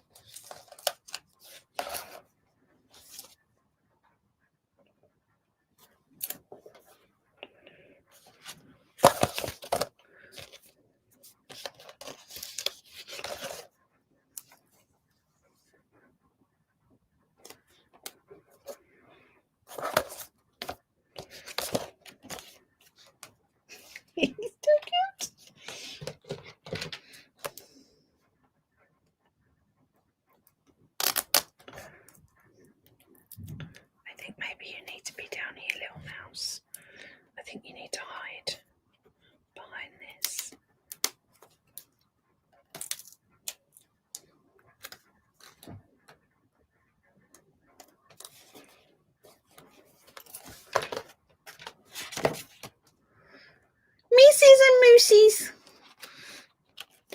He's too cute.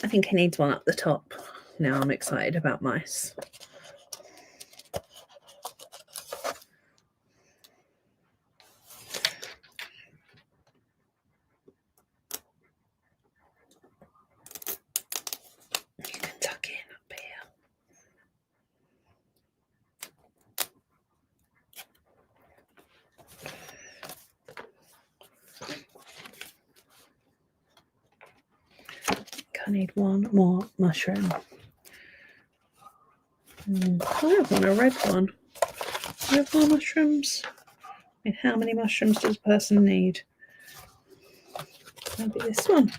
I think he needs one up the top. Now I'm excited about mice. You can tuck in up here. I need one more mushroom. I want a red one. Do I have more mushrooms? I mean, how many mushrooms does a person need? Maybe this one.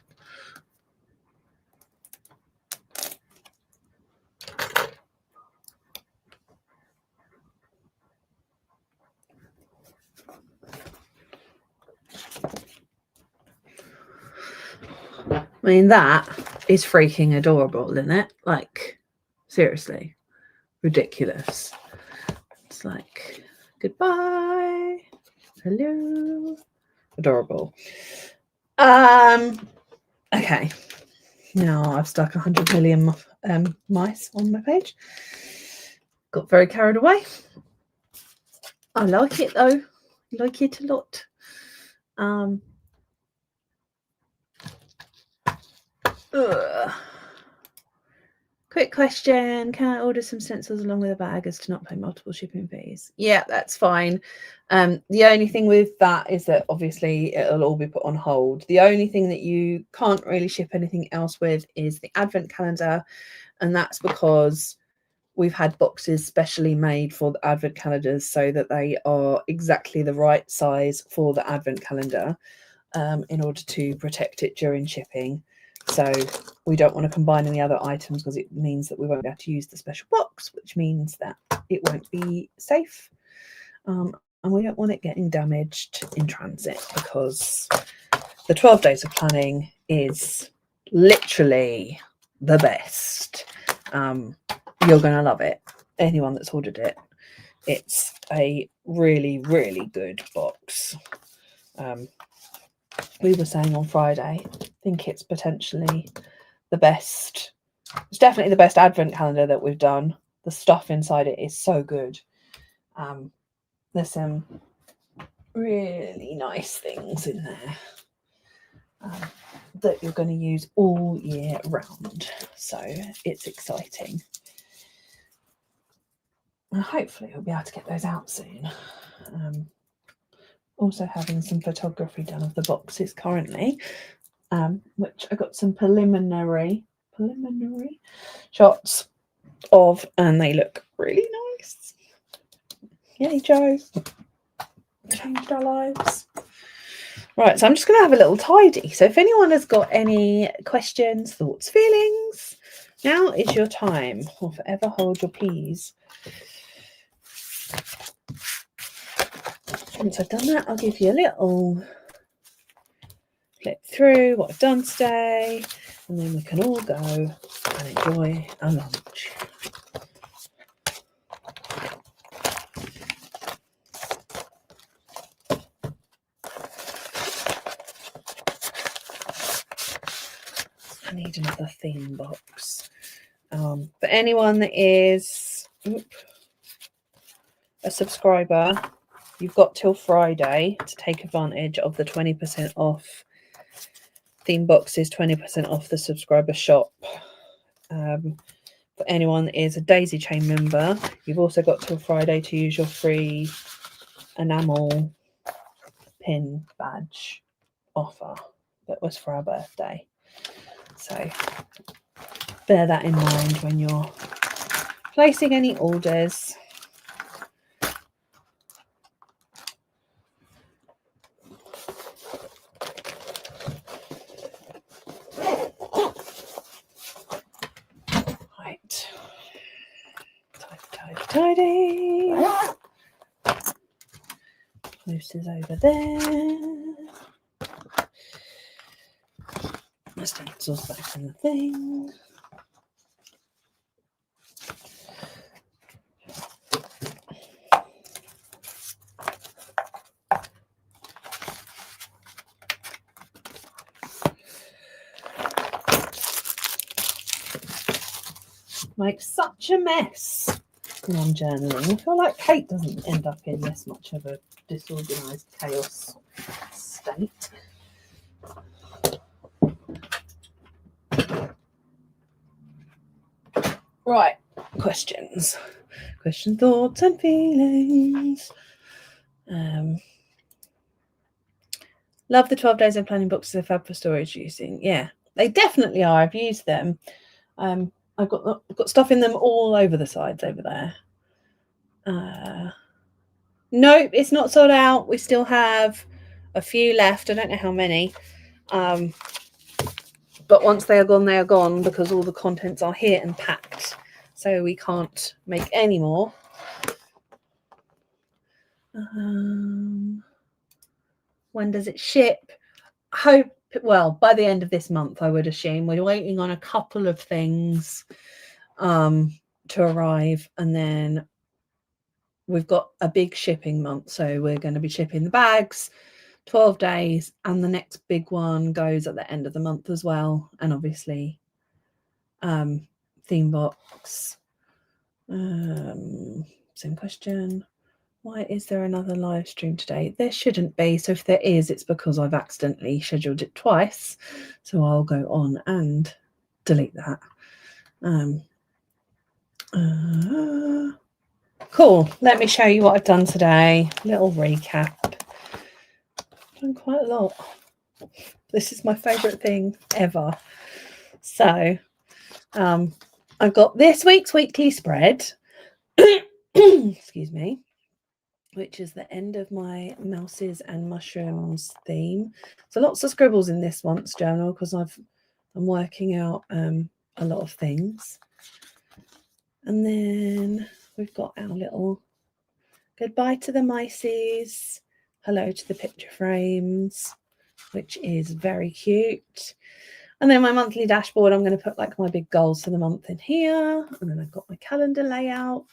I mean, that is freaking adorable, isn't it? Like, seriously, ridiculous. It's like, goodbye, hello, adorable. Okay, now I've stuck 100 million mice on my page. Got very carried away. I like it though. I like it a lot. Quick question. Can I order some stencils along with a bag as to not pay multiple shipping fees? Yeah, that's fine. The only thing with that is that obviously it'll all be put on hold. The only thing that you can't really ship anything else with is the advent calendar. And that's because we've had boxes specially made for the advent calendars so that they are exactly the right size for the advent calendar in order to protect it during shipping. So we don't want to combine any other items because it means that we won't be able to use the special box, which means that it won't be safe. And we don't want it getting damaged in transit because the 12 days of planning is literally the best. You're going to love it. Anyone that's ordered it. It's a really, really good box. We were saying on Friday, I think it's potentially the best. It's definitely the best advent calendar that we've done. The stuff inside it is so good. There's some really nice things in there that you're going to use all year round. So it's exciting. And hopefully we'll be able to get those out soon. Also having some photography done of the boxes currently, which I got some preliminary shots of, and they look really nice. Yay, Joe. Changed our lives. Right, so I'm just going to have a little tidy. So if anyone has got any questions, thoughts, feelings, now is your time. Or forever hold your peas. Once I've done that, I'll give you a little flip through what I've done today, and then we can all go and enjoy our lunch. I need another theme box. For anyone that is a subscriber, you've got till Friday to take advantage of the 20% off theme boxes, 20% off the subscriber shop. For anyone that is a Daisy Chain member, you've also got till Friday to use your free enamel pin badge offer that was for our birthday. So bear that in mind when you're placing any orders. Right. Tidy. Lucy's over there. My stencil's back in the thing. make such a mess when I'm journaling. I feel like Kate doesn't end up in this much of a disorganised chaos state. Right, questions, thoughts and feelings. Love the 12 days of planning boxes are fab for storage using. Yeah, they definitely are. I've used them. I've got stuff in them all over the sides over there. Nope, it's not sold out. We still have a few left. I don't know how many. But once they are gone, they are gone, because all the contents are here and packed. So we can't make any more. When does it ship? Well, by the end of this month, I would assume. We're waiting on a couple of things to arrive, and then we've got a big shipping month. So we're going to be shipping the bags, 12 days, and the next big one goes at the end of the month as well. And obviously theme box. Same question. Why is there another live stream today? There shouldn't be. So if there is, it's because I've accidentally scheduled it twice. So I'll go on and delete that. Cool. Let me show you what I've done today. Little recap. I've done quite a lot. This is my favourite thing ever. So I've got this week's weekly spread. Excuse me. Which is the end of my mouses and mushrooms theme. So lots of scribbles in this month's journal, because I'm working out a lot of things. And then we've got our little goodbye to the mices, hello to the picture frames, which is very cute. And then my monthly dashboard, I'm going to put like my big goals for the month in here. And then I've got my calendar layout.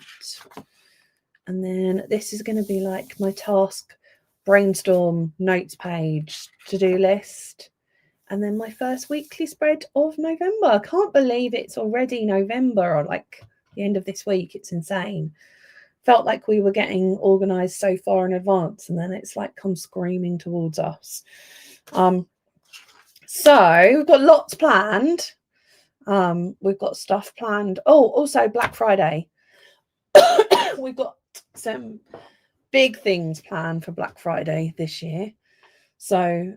And then this is going to be like my task brainstorm notes page, to-do list. And then my first weekly spread of November. I can't believe it's already November, or like the end of this week. It's insane. Felt like we were getting organised so far in advance, and then it's like come screaming towards us. So we've got lots planned. We've got stuff planned. Oh, also Black Friday. We've got some big things planned for Black Friday this year. So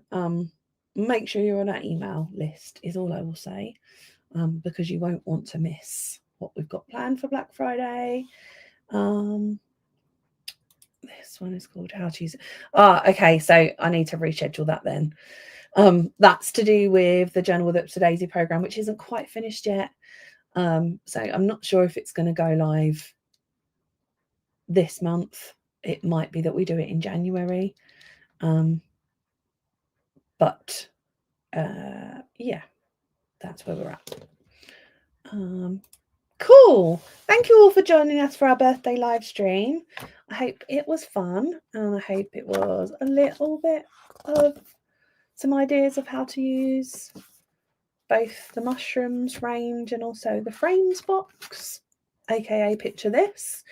make sure you're on our email list is all I will say, because you won't want to miss what we've got planned for Black Friday. This one is called How to Use It. Okay, so I need to reschedule that then. That's to do with the Journal with Upsy-Daisy program, which isn't quite finished yet. So I'm not sure if it's going to go live this month. It might be that we do it in January. But yeah, that's where we're at. Cool. Thank you all for joining us for our birthday live stream. I hope it was fun, and I hope it was a little bit of some ideas of how to use both the mushrooms range and also the frames box, aka Picture This.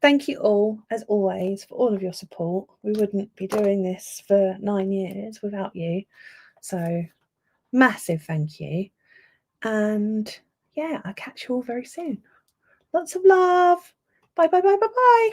Thank you all, as always, for all of your support. We wouldn't be doing this for 9 years without you. So massive thank you. And yeah, I'll catch you all very soon. Lots of love. Bye, bye, bye, bye, bye.